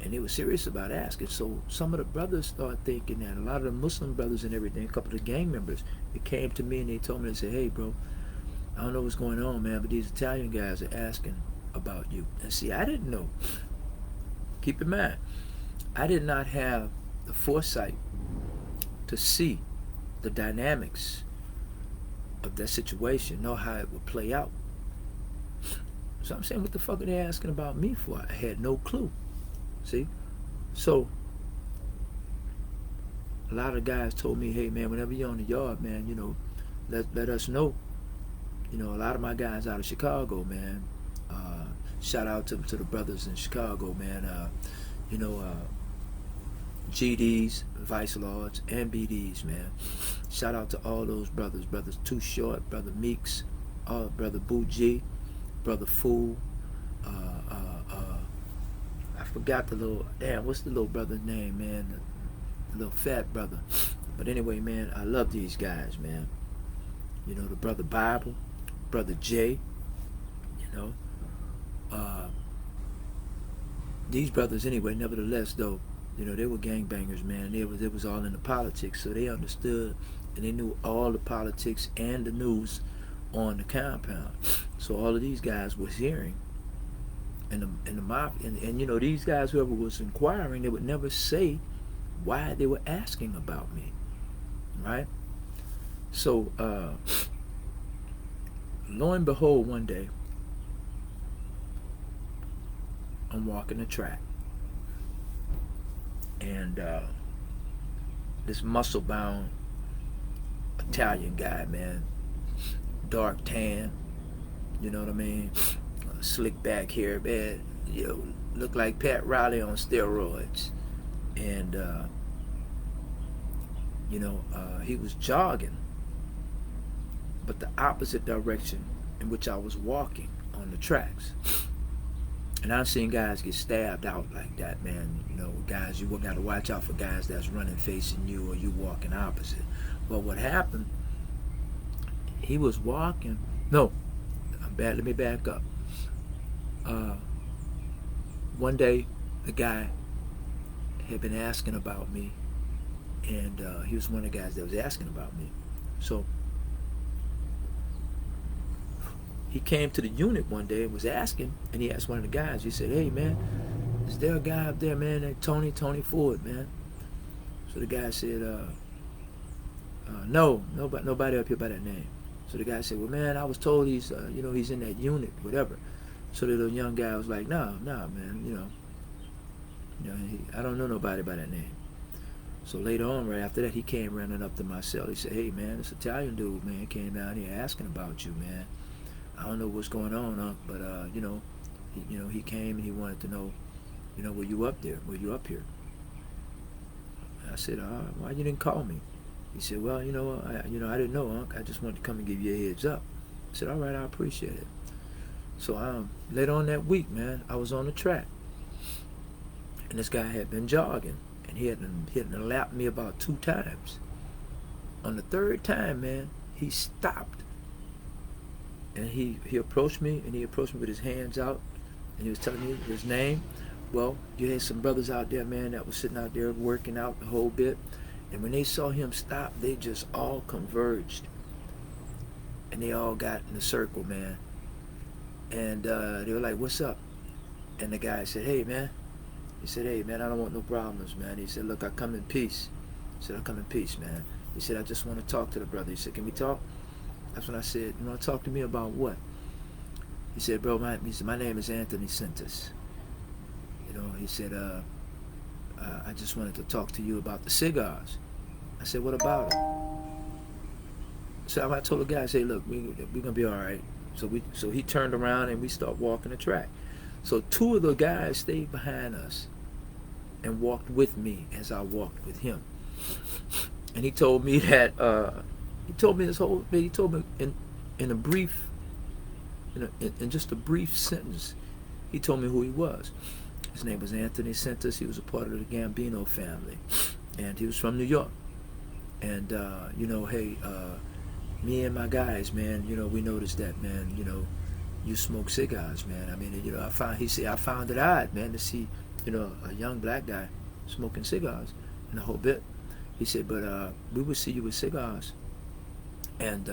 And they were serious about asking. So some of the brothers started thinking that, a lot of the Muslim brothers and everything, a couple of the gang members, they came to me and they told me, they said, "Hey, bro, I don't know what's going on, man, but these Italian guys are asking about you." And see, I didn't know. Keep in mind, I did not have the foresight to see the dynamics of that situation, know how it would play out. So I'm saying, what the fuck are they asking about me for? I had no clue. See? So a lot of guys told me, "Hey, man, whenever you're on the yard, man, you know, let us know." You know, a lot of my guys out of Chicago, man, shout out to the brothers in Chicago, man, you know, GDs, Vice Lords, and BDs, man. Shout out to all those brothers, brothers Too Short, brother Meeks, brother Boo G, brother Fool. I forgot the little, what's the little brother's name, man? The little fat brother. But anyway, man, I love these guys, man. You know, the brother Bible, brother Jay, you know. These brothers, anyway, nevertheless, though, you know, they were gangbangers, man. They was all in the politics, so they understood and they knew all the politics and the news on the compound. So all of these guys was hearing, and the mob, and you know, these guys, whoever was inquiring, they would never say why they were asking about me, right? So lo and behold, one day I'm walking the track, and this muscle-bound Italian guy, man, dark tan, you know what I mean, slick back hair, man. Looked like Pat Riley on steroids. And, he was jogging, but the opposite direction in which I was walking on the tracks. And I've seen guys get stabbed out like that, man. Guys, you got to watch out for guys that's running facing you or you walking opposite. But what happened, he was walking. No, I'm bad. Let me back up. One day, the guy had been asking about me, and he was one of the guys that was asking about me. So he came to the unit one day and was asking, and he asked one of the guys, he said, "Hey, man, is there a guy up there, man, named Tony Ford, man?" So the guy said, no, nobody up here by that name. So the guy said, "Well, man, I was told he's in that unit, whatever." So the little young guy was like, "No, man, I don't know nobody by that name." So later on, right after that, he came running up to my cell. He said, "Hey, man, this Italian dude, man, came down here asking about you, man. I don't know what's going on, but he came and he wanted to know, were you up there? Were you up here?" I said, "Why you didn't call me?" He said, "Well, I didn't know, Unc. I just wanted to come and give you a heads up." I said, "All right, I appreciate it." So later on that week, man, I was on the track, and this guy had been jogging, and he had lapped me about 2 times. On the 3rd time, man, he stopped, and he approached me, and he approached me with his hands out, and he was telling me his name. Well, you had some brothers out there, man, that was sitting out there working out the whole bit, and when they saw him stop, they just all converged, and they all got in a circle, man, and they were like, "What's up?" And the guy said, "Hey, man." He said, "Hey, man, I don't want no problems, man." He said, "Look, I come in peace." He said, "I come in peace, man." He said, "I just want to talk to the brother." He said, "Can we talk?" That's when I said, "You want to talk to me about what?" He said, "Bro, my name is Anthony Sentis." He said, "I just wanted to talk to you about the cigars." I said, "What about it?" So I told the guy, I said, "Look, we're going to be all right." So he turned around and we started walking the track. So 2 of the guys stayed behind us and walked with me as I walked with him. And he told me that, he told me in a brief, in just a brief sentence, he told me who he was. His name was Anthony Sentis. He was a part of the Gambino family, and he was from New York. And hey, me and my guys, man, we noticed that, man, you smoke cigars, man. I mean, I found it odd, man, to see, a young black guy smoking cigars and the whole bit. He said, but we would see you with cigars, and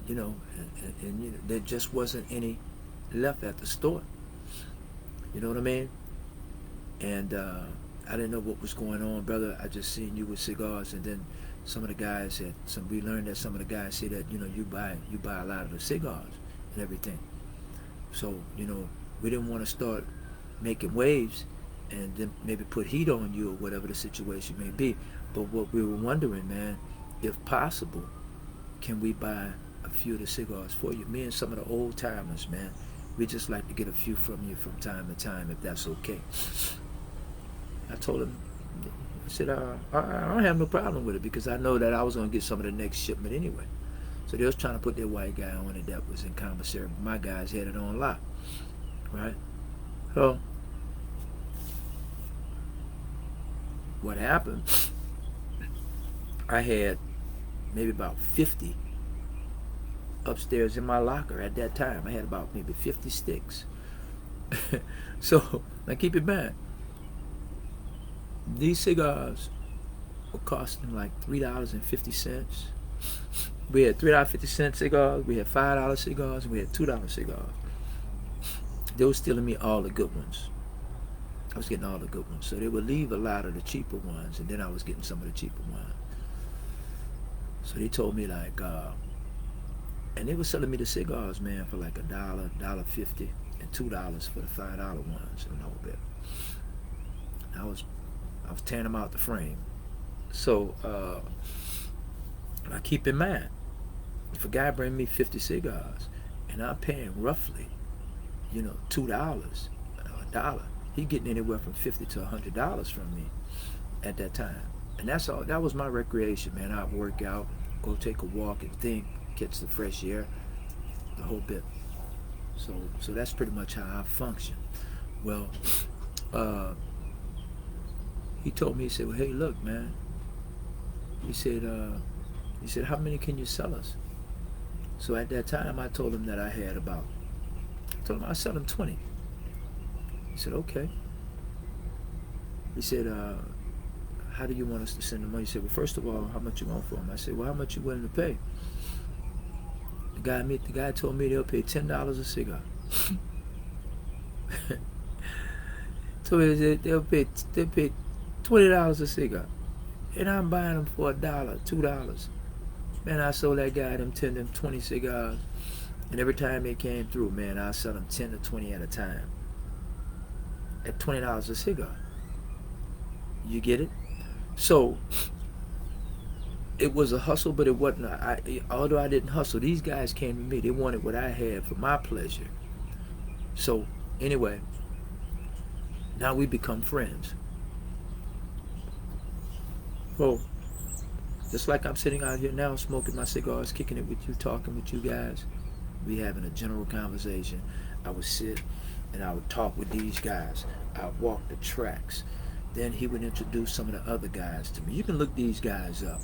there just wasn't any left at the store. You know what I mean? And I didn't know what was going on, brother. I just seen you with cigars, and then some of the guys we learned that some of the guys say that you buy a lot of the cigars and everything. So we didn't want to start making waves and then maybe put heat on you or whatever the situation may be. But what we were wondering, man, if possible, can we buy a few of the cigars for you? Me and some of the old timers, man, we just like to get a few from you from time to time, if that's okay. I told him, I said, I don't have no problem with it, because I know that I was going to get some of the next shipment anyway. So they was trying to put their white guy on it that was in commissary. My guys had it on lock, right? So what happened, I had maybe about 50 upstairs in my locker at that time. I had about maybe 50 sticks. So now keep in mind, these cigars were costing like $3.50. We had $3.50 cigars, we had $5 cigars, and we had $2 cigars. They were stealing me all the good ones. I was getting all the good ones. So they would leave a lot of the cheaper ones, and then I was getting some of the cheaper ones. So they told me like, and they were selling me the cigars, man, for like $1, $1.50, and $2 for the $5 ones and all that. I was tearing them out the frame. So I keep in mind, if a guy bring me 50 cigars and I'm paying roughly, $2, a dollar. He getting anywhere from $50 to $100 from me at that time. And that's all. That was my recreation, man. I'd work out, go take a walk and think, catch the fresh air, the whole bit. So that's pretty much how I function. Well, uh, he told me, he said, well, hey, look, man. He said, how many can you sell us? So at that time, I told him that I had I told him I'd sell him 20. He said, okay. He said, how do you want us to send the money? He said, well, first of all, how much you want for him? I said, well, how much you willing to pay? The guy told me they'll pay $10 a cigar. So they'll pay $20 a cigar. And I'm buying them for $1, $2. Man, I sold that guy them 10, them 20 cigars. And every time they came through, man, I sell them 10 to 20 at a time. At $20 a cigar. You get it? So it was a hustle, but it wasn't. Although I didn't hustle, these guys came to me. They wanted what I had for my pleasure. So anyway, now we become friends. Well, just like I'm sitting out here now, smoking my cigars, kicking it with you, talking with you guys, we having a general conversation. I would sit and I would talk with these guys. I'd walk the tracks. Then he would introduce some of the other guys to me. You can look these guys up.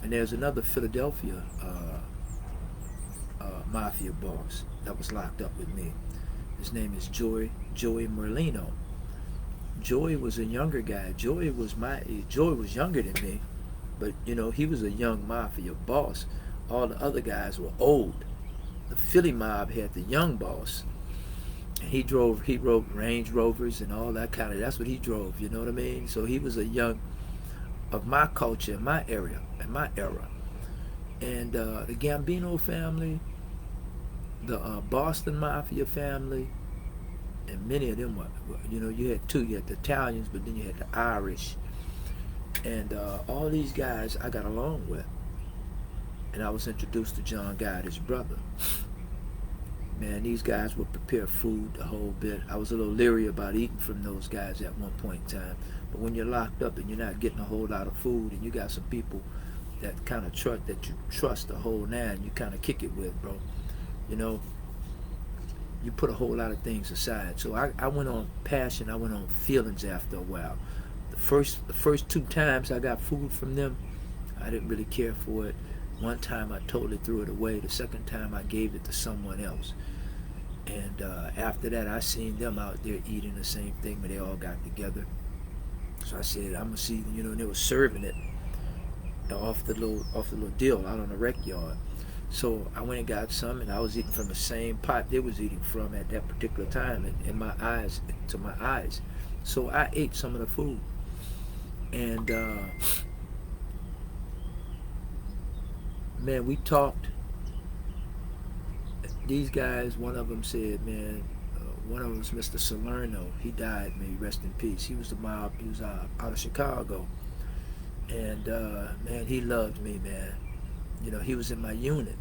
And there's another Philadelphia mafia boss that was locked up with me. His name is Joey Merlino. Joey was a younger guy. Joey was younger than me, but he was a young mafia boss. All the other guys were old. The Philly mob had the young boss. And he drove Range Rovers and all that kind of. That's what he drove. You know what I mean? So he was a young of my culture, my area, and my era. And the Gambino family, the Boston Mafia family, and many of them were, you had two. You had the Italians, but then you had the Irish. And all these guys I got along with. And I was introduced to John Guy, his brother. Man, these guys would prepare food the whole bit. I was a little leery about eating from those guys at one point in time. But when you're locked up and you're not getting a whole lot of food, and you got some people that kind of trust the whole nine, you kind of kick it with, bro. You put a whole lot of things aside. So I went on passion. I went on feelings after a while. The first 2 times I got food from them, I didn't really care for it. One time I totally threw it away. The second time I gave it to someone else. And after that, I seen them out there eating the same thing, but they all got together. So I said, I'm gonna see, and they were serving it off the little deal out on the rec yard. So I went and got some, and I was eating from the same pot they was eating from at that particular time, in my eyes, to my eyes. So I ate some of the food, and man, we talked. These guys, one of them said, man, one of them was Mr. Salerno. He died, may he rest in peace. He was the mob. He was out of Chicago. And, man, he loved me, man. He was in my unit.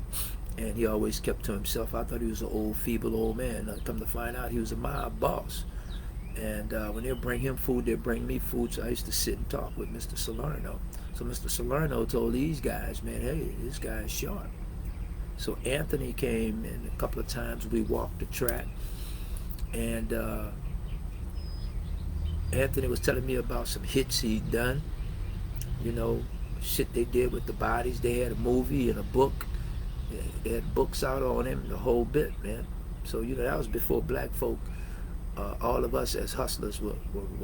And he always kept to himself. I thought he was an old, feeble old man. Come to find out, he was a mob boss. And when they'd bring him food, they'd bring me food. So I used to sit and talk with Mr. Salerno. So Mr. Salerno told these guys, man, hey, this guy's sharp. So Anthony came, and a couple of times we walked the track. And Anthony was telling me about some hits he'd done. Shit they did with the bodies. They had a movie and a book. They had books out on him, the whole bit, man. So, that was before black folk. All of us as hustlers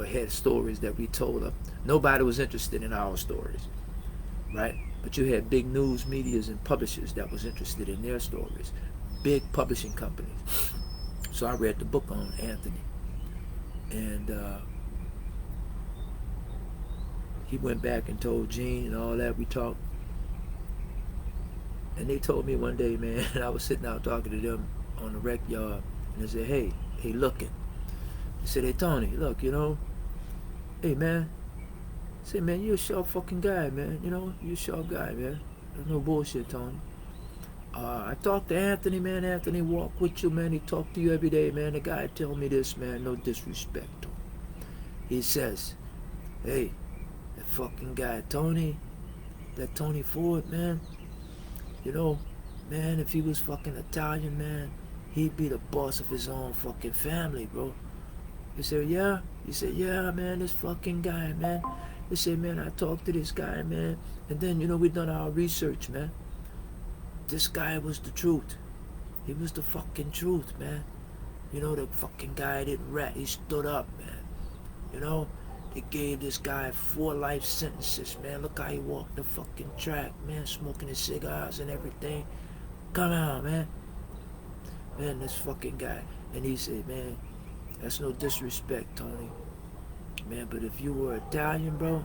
had stories that we told of. Nobody was interested in our stories, right? But you had big news medias and publishers that was interested in their stories. Big publishing companies. So I read the book on Anthony. And he went back and told Gene and all that. We talked. And they told me one day, man, I was sitting out talking to them on the rec yard, and they said, hey, looking. They said, hey, Tony, look, hey, man. I said, man, you a sharp fucking guy, man. You a sharp guy, man. There's no bullshit, Tony. I talked to Anthony, man. Anthony walk with you, man. He talk to you every day, man. The guy tell me this, man. No disrespect to him. He says, hey, that fucking guy, Tony, that Tony Ford, man, you know, man, if he was fucking Italian, man, he'd be the boss of his own fucking family, bro. He said, yeah? He said, yeah, man, this fucking guy, man. He said, man, I talked to this guy, man. And then, we done our research, man. This guy was the truth. He was the fucking truth, man. The fucking guy didn't rat. He stood up, man. They gave this guy 4 life sentences, man. Look how he walked the fucking track, man, smoking his cigars and everything. Come on, man. Man, this fucking guy. And he said, man, that's no disrespect, Tony. Man, but if you were Italian, bro,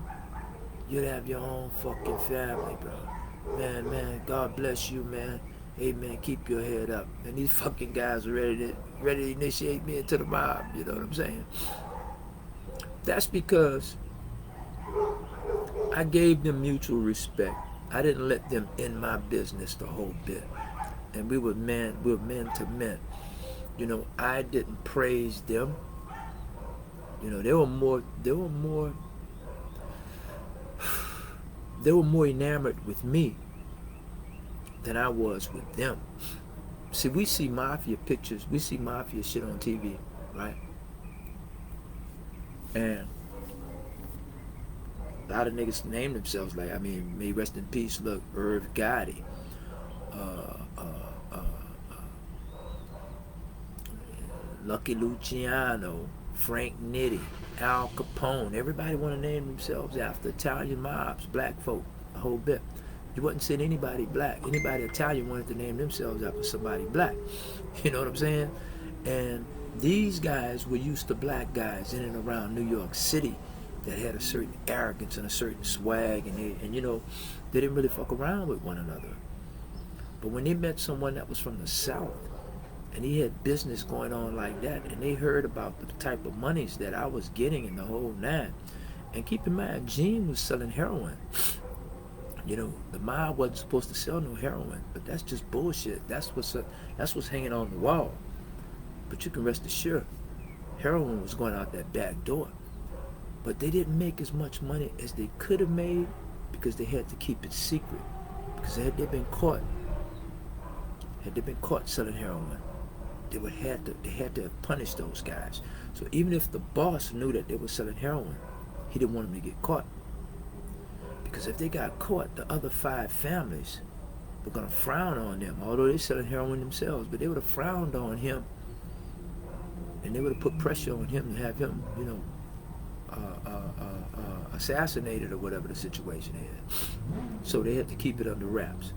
you'd have your own fucking family, bro. Man, God bless you, man. Hey, man, keep your head up. And these fucking guys are ready to initiate me into the mob. You know what I'm saying? That's because I gave them mutual respect. I didn't let them in my business the whole bit. And we were men to men. I didn't praise them. They were more enamored with me than I was with them. See, we see mafia pictures, we see mafia shit on TV, right? And a lot of niggas name themselves may rest in peace, look, Irv Gotti, Lucky Luciano, Frank Nitti, Al Capone. Everybody want to name themselves after Italian mobs, black folk, a whole bit. You wasn't seeing anybody black. Anybody Italian wanted to name themselves after somebody black. You know what I'm saying? And these guys were used to black guys in and around New York City that had a certain arrogance and a certain swag, and they didn't really fuck around with one another. But when they met someone that was from the South, and he had business going on like that, and they heard about the type of monies that I was getting in the whole nine. And keep in mind, Gene was selling heroin. The mob wasn't supposed to sell no heroin, but that's just bullshit. That's what's hanging on the wall. But you can rest assured, heroin was going out that back door. But they didn't make as much money as they could have made because they had to keep it secret. Because had they been caught selling heroin, they had to have punished those guys. So even if the boss knew that they were selling heroin, he didn't want them to get caught. Because if they got caught, the other 5 families were going to frown on them, although they're selling heroin themselves, but they would have frowned on him, and they would have put pressure on him to have him, assassinated or whatever the situation is. So they had to keep it under wraps.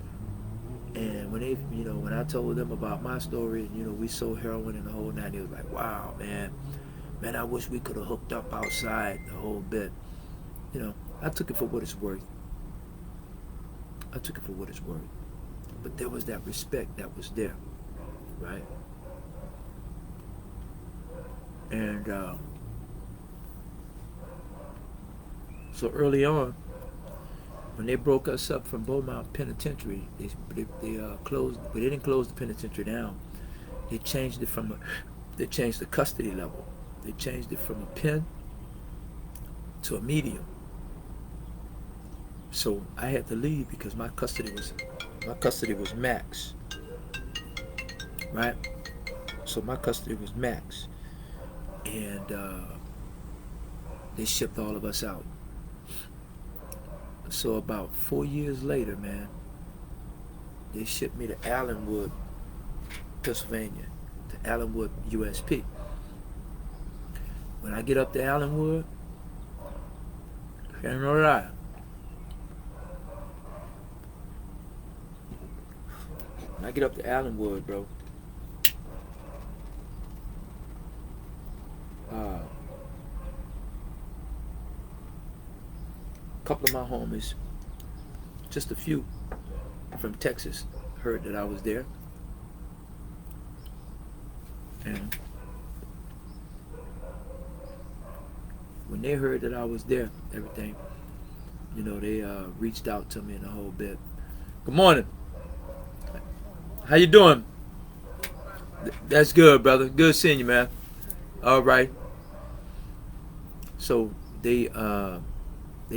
And when I told them about my story, and we sold heroin and the whole night, they was like, wow, man, I wish we could have hooked up outside the whole bit. I took it for what it's worth. But there was that respect that was there, right? And so early on, when they broke us up from Beaumont Penitentiary, they closed, but they didn't close the penitentiary down. They changed the custody level. They changed it from a pen to a medium. So I had to leave because my custody was max, right? So my custody was max, and they shipped all of us out. So about 4 years later, man, they shipped me to Allenwood, Pennsylvania, to Allenwood USP. When I get up to Allenwood, can't no lie, when I get up to Allenwood, bro, a couple of my homies, just a few from Texas, heard that I was there. And when they heard that I was there, everything, they reached out to me in the whole bit. Good morning. How you doing? That's good, brother. Good seeing you, man. All right. So they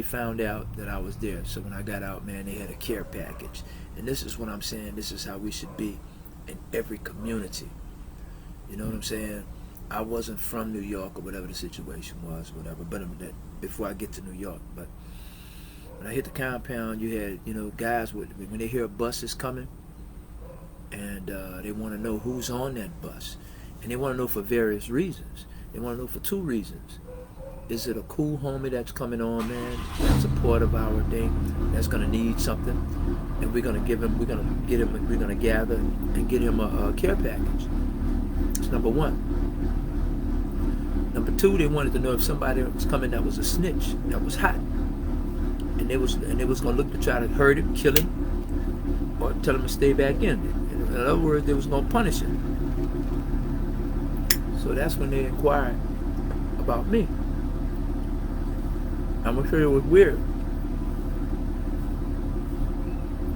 found out that I was there. So when I got out, man, they had a care package. And this is what I'm saying. This is how we should be in every community. You know what I'm saying? I wasn't from New York or whatever the situation was, whatever. But before I get to New York, but when I hit the compound, you had, you know, guys when they hear a bus is coming, and they want to know who's on that bus, and they want to know for various reasons. They want to know for two reasons. Is it a cool homie that's coming on, man, that's a part of our thing, that's gonna need something, and we're gonna give him, we're gonna gather and get him a care package. That's number one. Number two, they wanted to know if somebody was coming that was a snitch, that was hot, and they was gonna look to try to hurt him, kill him, or tell him to stay back in. In other words, they was gonna punish him. So that's when they inquired about me. I'm gonna show you what's weird.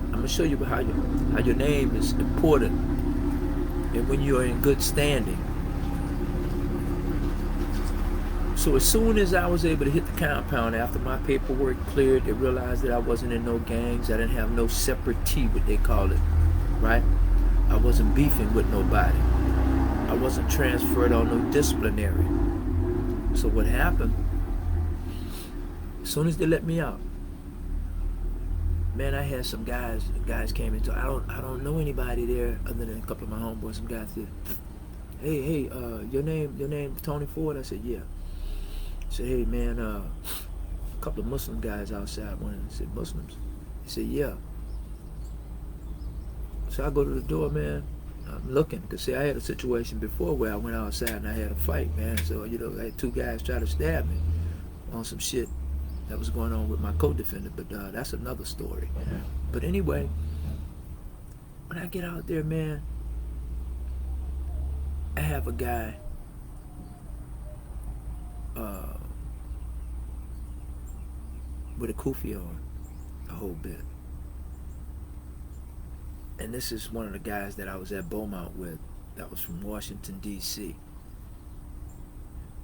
I'm gonna show you how your name is important and when you're in good standing. So as soon as I was able to hit the compound after my paperwork cleared, they realized that I wasn't in no gangs. I didn't have no separate T, what they call it, right? I wasn't beefing with nobody. I wasn't transferred on no disciplinary. So what happened? As soon as they let me out, man, I had some guys came into. I don't know anybody there other than a couple of my homeboys. Some guys said, "Hey, your name Tony Ford?" I said, "Yeah." I said, "Hey, man, a couple of Muslim guys outside." One of them said, "Muslims?" He said, "Yeah." So I go to the door, man. I'm looking, because see, I had a situation before where I went outside and I had a fight, man. So, you know, I had two guys try to stab me on some shit that was going on with my co-defendant, but that's another story. But anyway, when I get out there, man, I have a guy with a kufi on a whole bit. And this is one of the guys that I was at Beaumont with, that was from Washington, D.C.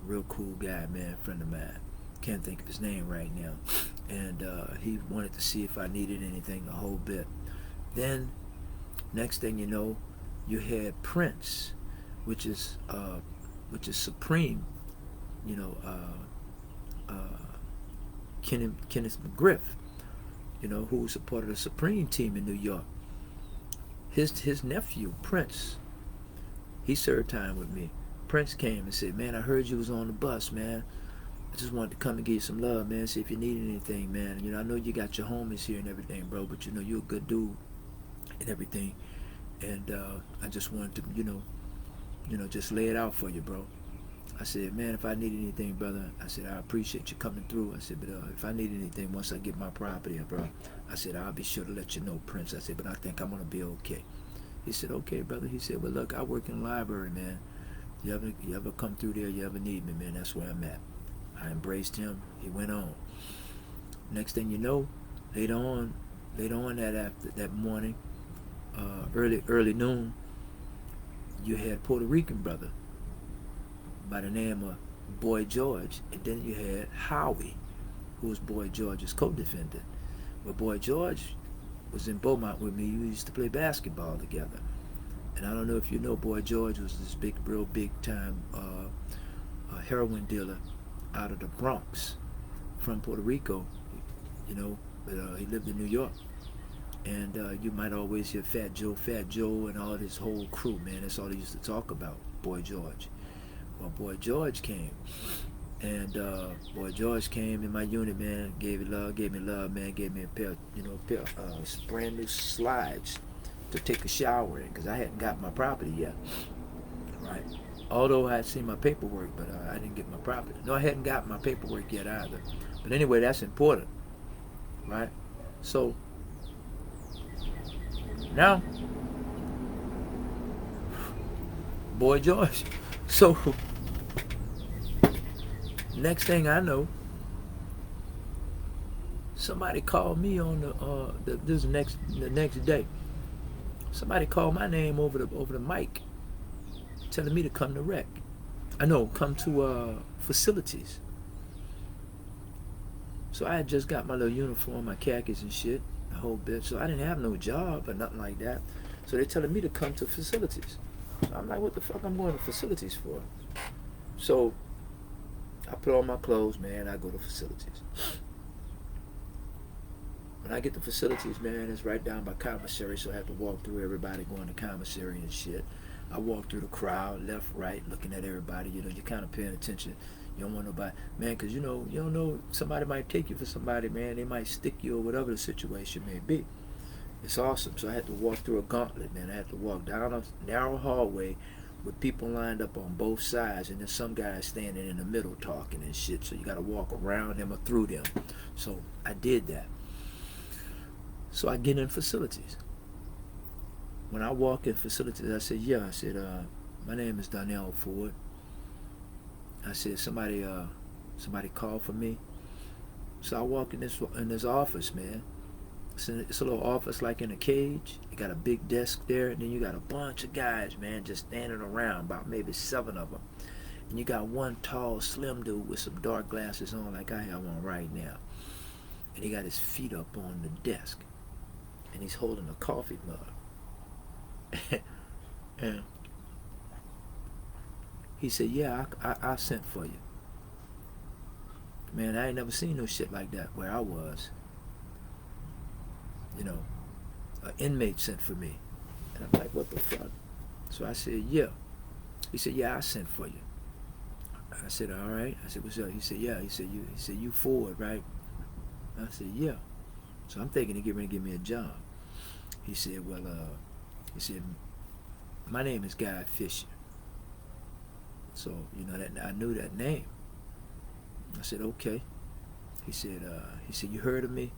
Real cool guy, man, friend of mine. Can't think of his name right now. And he wanted to see if I needed anything a whole bit. Then, next thing you know, you had Prince, which is Supreme, you know, Kenneth McGriff, you know, who was a part of the Supreme team in New York. His nephew, Prince, he served time with me. Prince came and said, "Man, I heard you was on the bus, man. I just wanted to come and give you some love, man. See if you need anything, man. You know, I know you got your homies here and everything, bro, but you know, you're a good dude and everything. And I just wanted to, you know, just lay it out for you, bro." I said, "Man, if I need anything, brother," I said, "I appreciate you coming through." I said, "But if I need anything once I get my property, bro," I said, "I'll be sure to let you know, Prince." I said, "But I think I'm gonna be okay." He said, "Okay, brother." He said, "Well, look, I work in the library, man. You ever come through there, you ever need me, man, that's where I'm at." I embraced him. He went on. Next thing you know, later on that morning, early noon, you had Puerto Rican brother by the name of Boy George, and then you had Howie, who was Boy George's co-defendant. But Boy George was in Beaumont with me. We used to play basketball together. And I don't know if you know, Boy George was this real big time heroin dealer out of the Bronx, from Puerto Rico, you know, but he lived in New York. And you might always hear Fat Joe, and all his whole crew, man. That's all they used to talk about, Boy George. Well, Boy George came, and Boy George came in my unit, man. Gave me love, man. Gave me a pair of brand new slides to take a shower in, because I hadn't got my property yet, right? Although I had seen my paperwork, but I didn't get my property. No, I hadn't got my paperwork yet either. But anyway, that's important, right? So now, Boy George. So next thing I know, somebody called me on the next day. somebody called my name over the mic, telling me to come to rec. I know, come to facilities. So I had just got my little uniform, my khakis and shit, the whole bit. So I didn't have no job or nothing like that. So they're telling me to come to facilities. So I'm like, what the fuck I'm going to facilities for? So I put on my clothes, man, I go to facilities. When I get to facilities, man, it's right down by commissary, so I have to walk through everybody going to commissary and shit. I walk through the crowd, left, right, looking at everybody. You know, you're kind of paying attention. You don't want nobody, man, because you don't know, somebody might take you for somebody, man. They might stick you or whatever the situation may be. It's awesome. So I had to walk through a gauntlet, man. I had to walk down a narrow hallway with people lined up on both sides, and then some guys standing in the middle talking and shit. So you got to walk around them or through them. So I did that. So I get in facilities. When I walk in facilities, I said, yeah. I said, my name is Donnell Ford. I said, somebody called for me. So I walk in this office, man. It's a little office like in a cage. You got a big desk there, and then you got a bunch of guys, man, just standing around, about maybe 7 of them. And you got one tall, slim dude with some dark glasses on like I have on right now. And he got his feet up on the desk. And he's holding a coffee mug. And he said, yeah, I sent for you. Man, I ain't never seen no shit like that where I was. You know, an inmate sent for me. And I'm like, what the fuck? So I said, yeah. He said, yeah, I sent for you. I said, all right. I said, what's up? He said, yeah. He said, you Ford, right? I said, yeah. So I'm thinking he's going to give me a job. He said, well, my name is Guy Fisher. So, you know, that I knew that name. I said, okay. He said, you heard of me?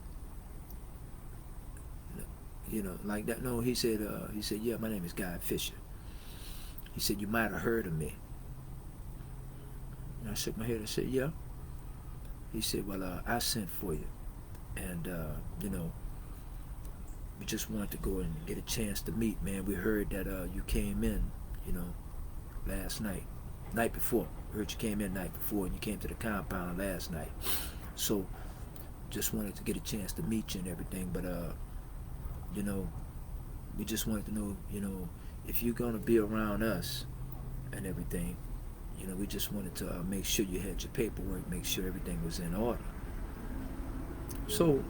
You know, like that. No, he said, yeah, my name is Guy Fisher. He said, you might have heard of me. And I shook my head and said, yeah. He said, well, I sent for you. And, you know, we just wanted to go and get a chance to meet, man. We heard that you came in, you know, last night. Night before. We heard you came in night before, and you came to the compound last night. So, just wanted to get a chance to meet you and everything. But, you know, we just wanted to know, you know, if you're going to be around us and everything, you know, we just wanted to make sure you had your paperwork, make sure everything was in order. So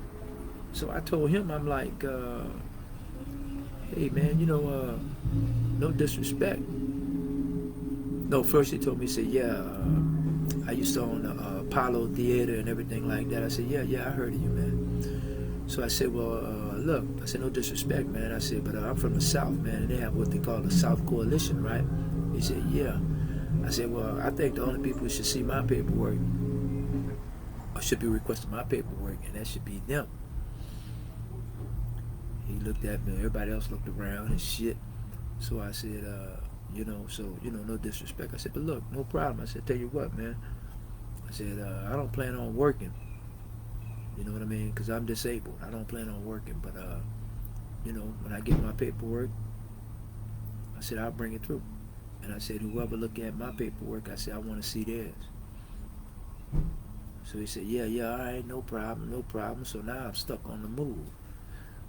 I told him, I'm like, hey, man, you know, no disrespect. No, first he told me, he said, yeah, I used to own the Apollo Theater and everything like that. I said, yeah, I heard of you, man. So I said, well, look, I said, no disrespect, man. I said, but I'm from the South, man, and they have what they call the South Coalition, right? He said, yeah. I said, well, I think the only people who should see my paperwork, or should be requesting my paperwork, and that should be them. He looked at me, everybody else looked around and shit. So I said, you know, no disrespect. I said, but look, no problem. I said, tell you what, man. I said, I don't plan on working. You know what I mean? Because I'm disabled. I don't plan on working. But, you know, when I get my paperwork, I said, I'll bring it through. And I said, whoever look at my paperwork, I said, I want to see theirs. So he said, yeah, all right, no problem. So now I'm stuck on the move.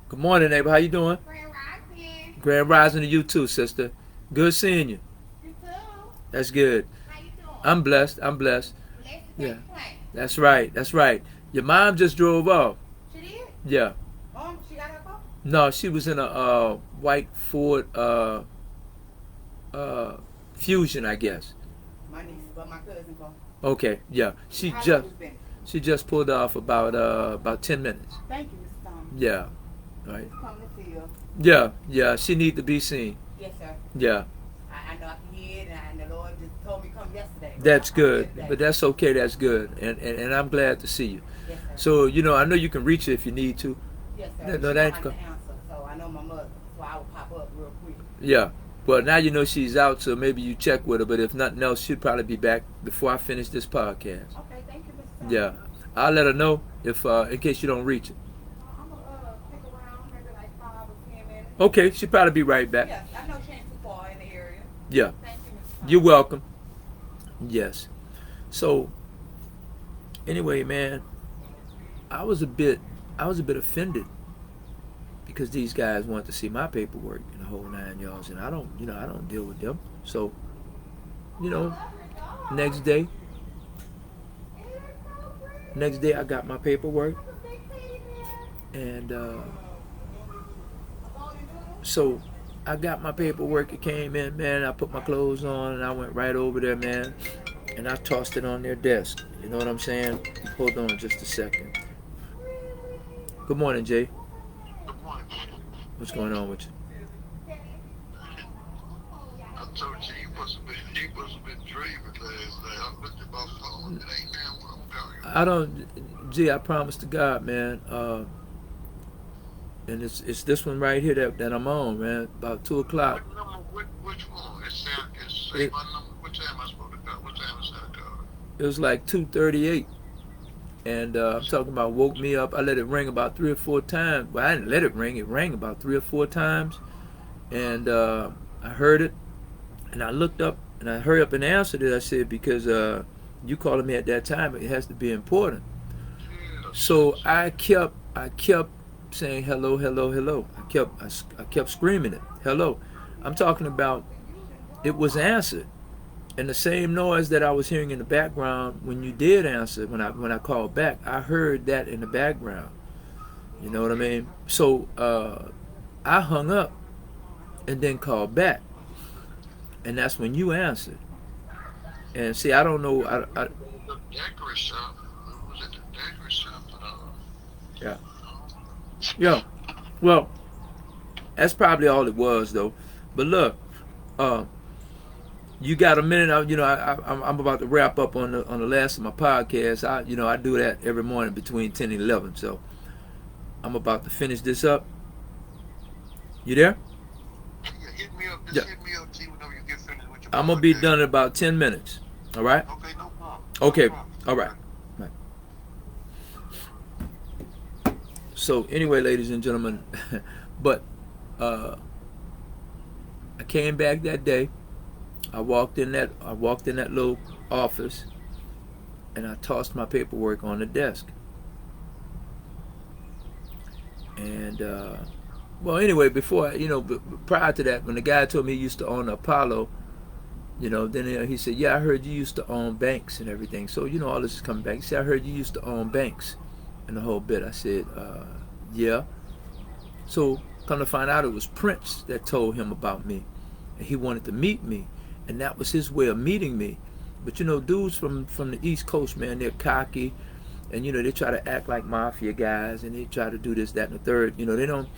Good morning, neighbor. How you doing? Grand Rising. Grand Rising to you too, sister. Good seeing you. You too. That's good. How you doing? I'm blessed. Blessed Yeah. play. That's right. Your mom just drove off. She did? Yeah. She got her car? No, she was in a white Ford Fusion, I guess. My niece, but my cousin car. Okay, yeah. She How long just it's been? She just pulled off about 10 minutes. Thank you, Mr. Thomas. Yeah. Right. Come to see you. Yeah. She need to be seen. Yes, sir. Yeah. I know I can hear it, and the Lord just told me come yesterday. That's good. Yesterday. But that's okay. That's good. And I'm glad to see you. Yes, sir. So, you know, I know you can reach her if you need to. Yes, sir. No, She that don't ain't like co- to answer, so I know my mother, so I will pop up real quick. Yeah. Well, now you know she's out, so maybe you check with her. But if nothing else, she'll probably be back before I finish this podcast. Okay, thank you, Mr. Thomas. Yeah. I'll let her know if in case you don't reach her. I'm going to stick around maybe like 5 or 10 minutes. Okay, she'll probably be right back. Yes, I know she ain't too far in the area. Yeah, Thank you, Mr. you're Thomas. welcome. Yes. So anyway, man, I was a bit, I was a bit offended because these guys wanted to see my paperwork in the whole 9 yards, and I don't, I don't deal with them. So, you know, next day, next day I got my paperwork, and so I got my paperwork. It came in, man. I put my clothes on, and I went right over there, man, and I tossed it on their desk. You know what I'm saying? Hold on just a second. Good morning, Jay. Good morning. What's going on with you? I told you you must have been dreaming last night. I looked at my phone. It ain't now what I'm telling you. I don't, G. I promise to God, man. And it's this one right here that I'm on, man. About 2 o'clock. What number? Which one? It's say It my number. What time am I supposed to call? What time is that call? it was like 2:38, and I'm talking about woke me up. I let it ring about 3 or 4 times. Well, I didn't let it ring. It rang about 3 or 4 times, and I heard it, and I looked up, and I hurried up and answered it. I said because you calling me at that time, it has to be important. So Yes. I kept saying hello, hello, hello. I kept screaming it, hello. I'm talking about it was answered, and the same noise that I was hearing in the background when you did answer when I called back, I heard that in the background. You know what I mean? So I hung up and then called back, and that's when you answered. And see, I don't know. The daiquiri shop. It was at the daiquiri shop. Yeah, yeah. Well, that's probably all it was, though. But look, uh, you got a minute? I'm about to wrap up on the last of my podcast. I do that every morning between 10 and 11. So I'm about to finish this up. You there? Yeah, hit me up. Yeah. Just hit me up, T, whenever you get finished with your I'm gonna be podcast. done in about 10 minutes. All right? Okay, no problem. Okay. No problem. All right. Right. So anyway, ladies and gentlemen, but I came back that day. I walked in that little office, and I tossed my paperwork on the desk. And well, anyway, prior to that, when the guy told me he used to own Apollo, then he said, "Yeah, I heard you used to own banks and everything." So all this is coming back. He said, "I heard you used to own banks," and the whole bit. I said, "Yeah." So come to find out, it was Prince that told him about me, and he wanted to meet me, and that was his way of meeting me. But dudes from the East Coast, man, they're cocky, and they try to act like mafia guys, and they try to do this, that, and the third. They don't.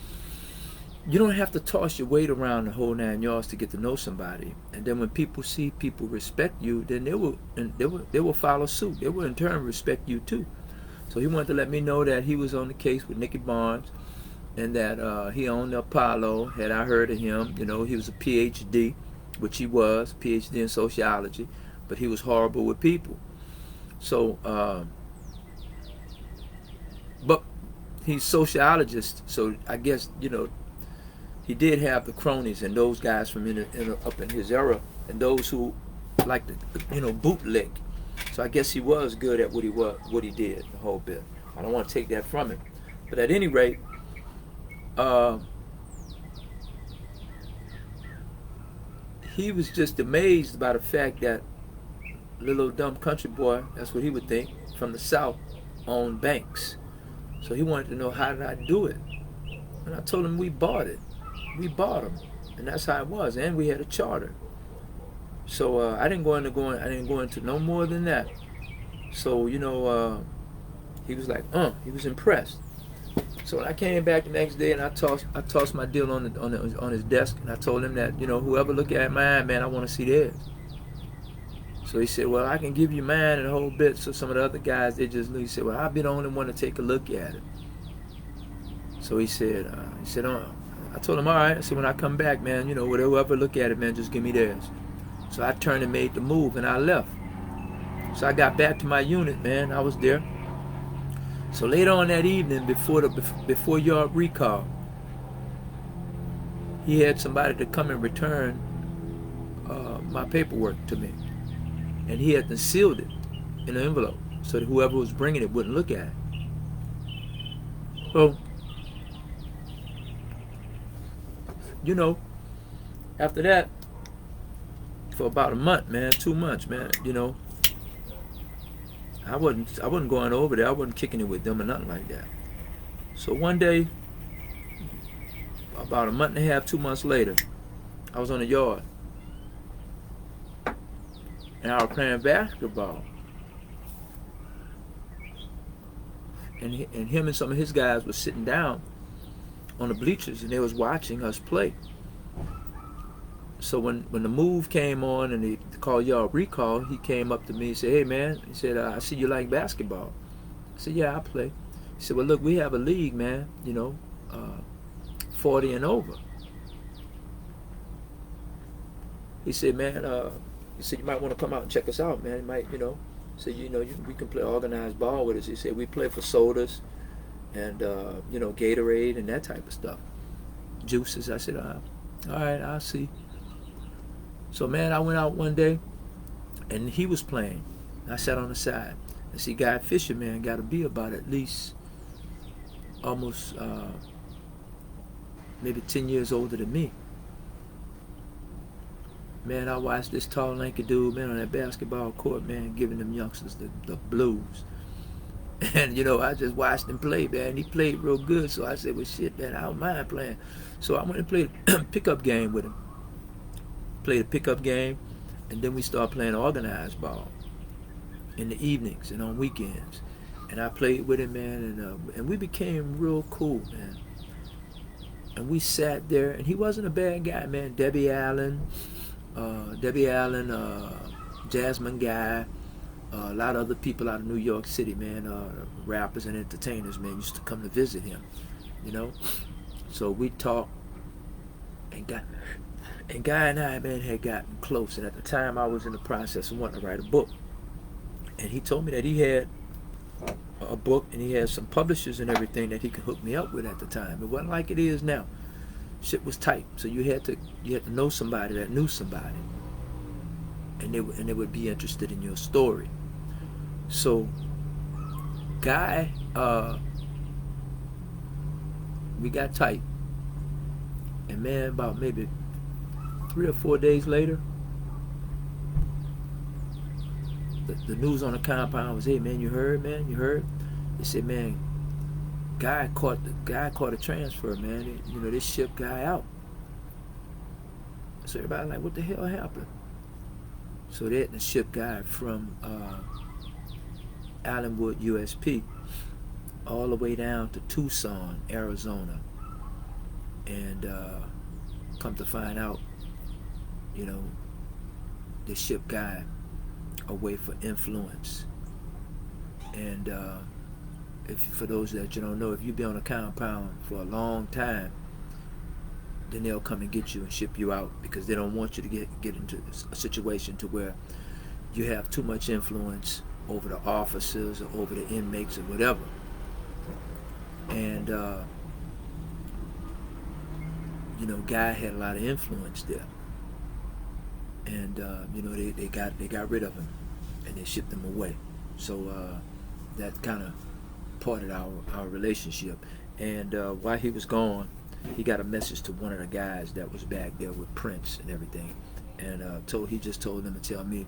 You don't have to toss your weight around the whole 9 yards to get to know somebody. And then when people see people respect you, then they will follow suit. They will in turn respect you too. So he wanted to let me know that he was on the case with Nicky Barnes, and that he owned the Apollo. Had I heard of him, he was a PhD, which he was, PhD in sociology, but he was horrible with people. So, but he's sociologist, so I guess he did have the cronies and those guys from up in his era, and those who like to bootlick. So I guess he was good at what he did, the whole bit. I don't want to take that from him, but at any rate, he was just amazed by the fact that little dumb country boy, that's what he would think, from the South, owned banks. So he wanted to know, how did I do it? And I told him we bought it. We bought them, and that's how it was. And we had a charter. So I didn't go into no more than that. So he was like, he was impressed. So when I came back the next day, and I tossed my deal on his desk, and I told him that whoever look at mine, man, I want to see theirs. So he said, well, I can give you mine and a whole bit. So some of the other guys, he said, well, I'll be the only one to take a look at it. So he said, I told him, all right. I said, when I come back, man, whoever look at it, man, just give me theirs. So I turned and made the move, and I left. So I got back to my unit, man. I was there. So later on that evening, before your recall, he had somebody to come and return my paperwork to me, and he had sealed it in an envelope so that whoever was bringing it wouldn't look at it. So, you know, after that, for about a month, man, 2 months, man, you know, I wasn't going over there. I wasn't kicking it with them or nothing like that. So one day, about a month and a half, 2 months later, I was on the yard and I was playing basketball. And him and some of his guys were sitting down on the bleachers and they was watching us play. So when the move came on and they called y'all recall, he came up to me and said, "Hey man," he said, "I see you like basketball." I said, "Yeah, I play." He said, "Well, look, we have a league, man, you know, 40 and over." He said, "Man, he said, you might want to come out and check us out, man. You might, you know," so we can play organized ball with us. He said, "We play for sodas and, you know, Gatorade and that type of stuff. Juices." I said, "All right, I'll see." So, man, I went out one day and he was playing. I sat on the side. I see Guy Fisher, man, got to be about at least almost maybe 10 years older than me. Man, I watched this tall, lanky dude, man, on that basketball court, man, giving them youngsters the blues. And, you know, I just watched him play, man. He played real good, so I said, well, shit, man, I don't mind playing. So I went and played a pickup game with him. Played a pickup game, and then we started playing organized ball in the evenings and on weekends. And I played with him, man, and we became real cool, man. And we sat there, and he wasn't a bad guy, man. Debbie Allen, Jasmine Guy, a lot of other people out of New York City, man, rappers and entertainers, man, used to come to visit him, you know. So we talked, and Guy and I, man, had gotten close. And at the time, I was in the process of wanting to write a book. And he told me that he had a book and he had some publishers and everything that he could hook me up with at the time. It wasn't like it is now. Shit was tight, so you had to know somebody that knew somebody, and they would be interested in your story. So, Guy, we got tight, and man, about maybe 3 or 4 days later, the news on the compound was, "Hey man, you heard, man? You heard?" They said, "Man, Guy caught a transfer, man. You know, they shipped Guy out." So everybody like, what the hell happened? So they had to ship Guy from Allenwood, USP, all the way down to Tucson, Arizona, and come to find out, you know, they shipped Guy away for influence. And for those that you don't know, if you be on a compound for a long time, then they'll come and get you and ship you out because they don't want you to get into a situation to where you have too much influence over the officers or over the inmates or whatever. And you know, Guy had a lot of influence there, and you know, they got rid of him and they shipped him away. So that kind of parted our relationship. And while he was gone, he got a message to one of the guys that was back there with Prince and everything, and he just told them to tell me,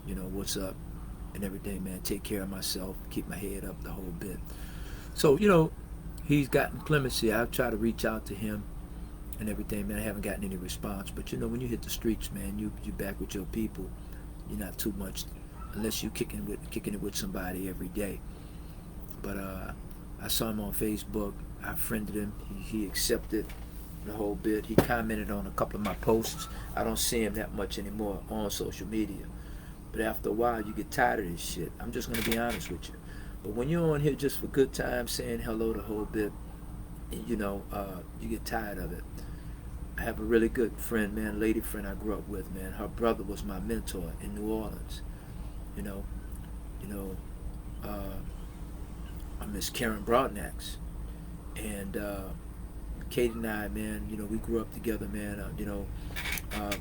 you know, what's up and everything, man. Take care of myself, keep my head up, the whole bit. So, you know, he's gotten clemency. I've tried to reach out to him and everything, man. I haven't gotten any response. But you know, when you hit the streets, man, you back with your people. You're not too much, unless you kicking it with somebody every day. But I saw him on Facebook. I friended him. He accepted the whole bit. He commented on a couple of my posts. I don't see him that much anymore on social media. But after a while, you get tired of this shit. I'm just going to be honest with you. But when you're on here just for good times, saying hello the whole bit, you know, you get tired of it. I have a really good friend, man, lady friend I grew up with, man. Her brother was my mentor in New Orleans. You know, Miss Karen Broadnax. And Katie and I, man, we grew up together, man.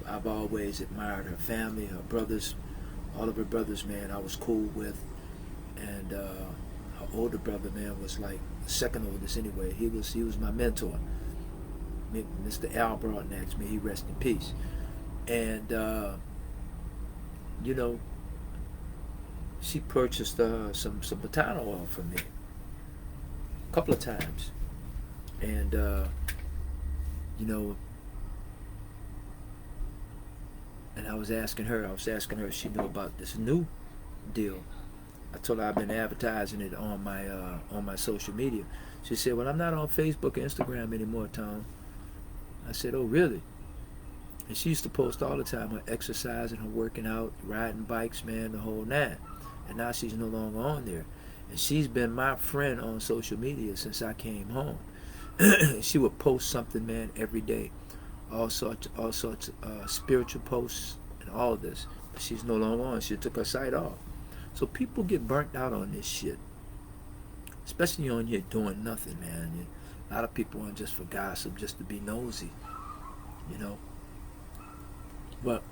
I've always admired her family, her brothers, all of her brothers, man. I was cool with, and her older brother, man, was like the second oldest anyway. He was my mentor. Mr. Al Broadnax, may he rest in peace. And she purchased some baton oil for me a couple of times, and and I was asking her if she knew about this new deal. I told her I've been advertising it on my social media. She said, "Well, I'm not on Facebook or Instagram anymore, Tom." I said, "Oh, really?" And she used to post all the time her exercising, her working out, riding bikes, man, the whole nine. And now she's no longer on there. And she's been my friend on social media since I came home. She would post something, man, every day. All sorts of spiritual posts and all of this. But she's no longer on. She took her site off. So people get burnt out on this shit. Especially on here doing nothing, man. A lot of people on just for gossip, just to be nosy. But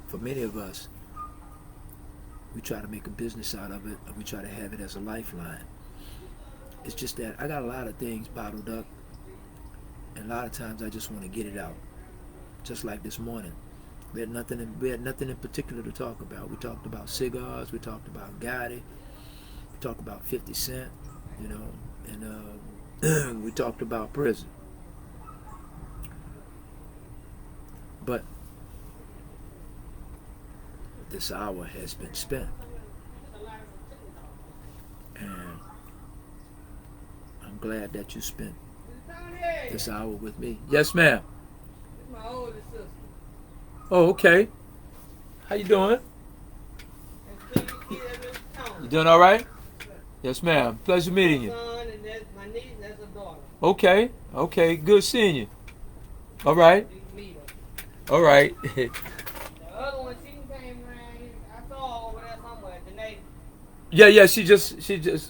for many of us, we try to make a business out of it, and we try to have it as a lifeline. It's just that I got a lot of things bottled up, and a lot of times I just want to get it out. Just like this morning, we had nothing in particular to talk about. We talked about cigars, we talked about Gotti, we talked about 50 Cent, and we talked about prison. But this hour has been spent, and I'm glad that you spent this hour with me. Yes, ma'am. It's my older sister. Oh, okay. How you doing? And You doing all right? Yes, ma'am. Pleasure meeting you. son, and that's my niece, that's a daughter. Okay. Good seeing you. All right. You can meet her. All right. The other one, she came around here. I saw her over there somewhere. Janae. Yeah. She just.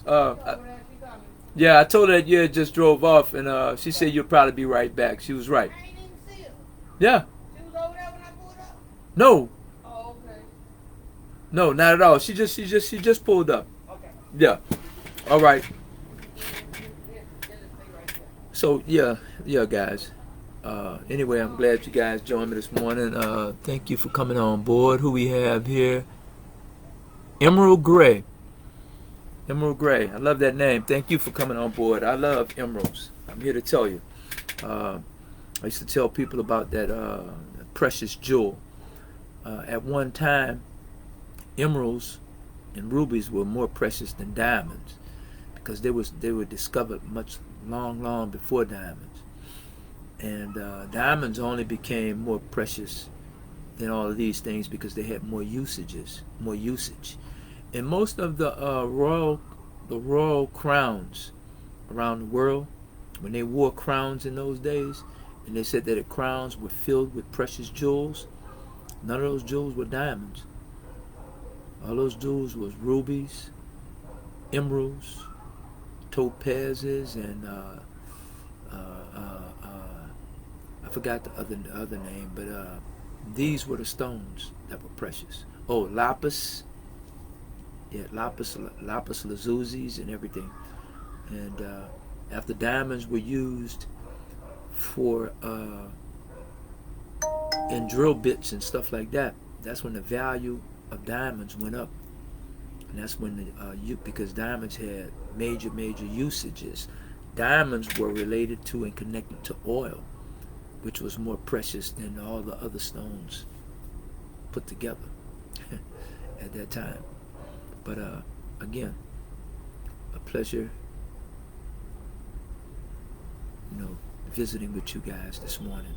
Over there, she coming. Yeah. I told her that you had just drove off, and she said you'll probably be right back. She was right. I ain't even see her. Yeah. She was over there when I pulled up. No. Oh, okay. No, not at all. She just pulled up. Okay. Yeah. All right. Yeah, just stay right there. So yeah, guys. Anyway, I'm glad you guys joined me this morning. Thank you for coming on board. Who we have here? Emerald Gray. Emerald Gray. I love that name. Thank you for coming on board. I love emeralds. I'm here to tell you. I used to tell people about that precious jewel. At one time, emeralds and rubies were more precious than diamonds because they were discovered much long before diamonds. And diamonds only became more precious than all of these things because they had more usage. And most of the royal crowns around the world, when they wore crowns in those days, and they said that the crowns were filled with precious jewels, none of those jewels were diamonds. All those jewels was rubies, emeralds, topazes, and I forgot the other name, but these were the stones that were precious. Oh, lapis. Yeah, lapis lazuli and everything. And after diamonds were used for in drill bits and stuff like that, that's when the value of diamonds went up. And that's when because diamonds had major usages. Diamonds were related to and connected to oil, which was more precious than all the other stones put together at that time. But again, a pleasure, visiting with you guys this morning.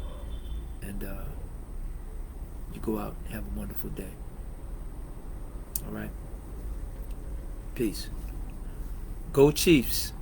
And you go out and have a wonderful day. All right? Peace. Go Chiefs.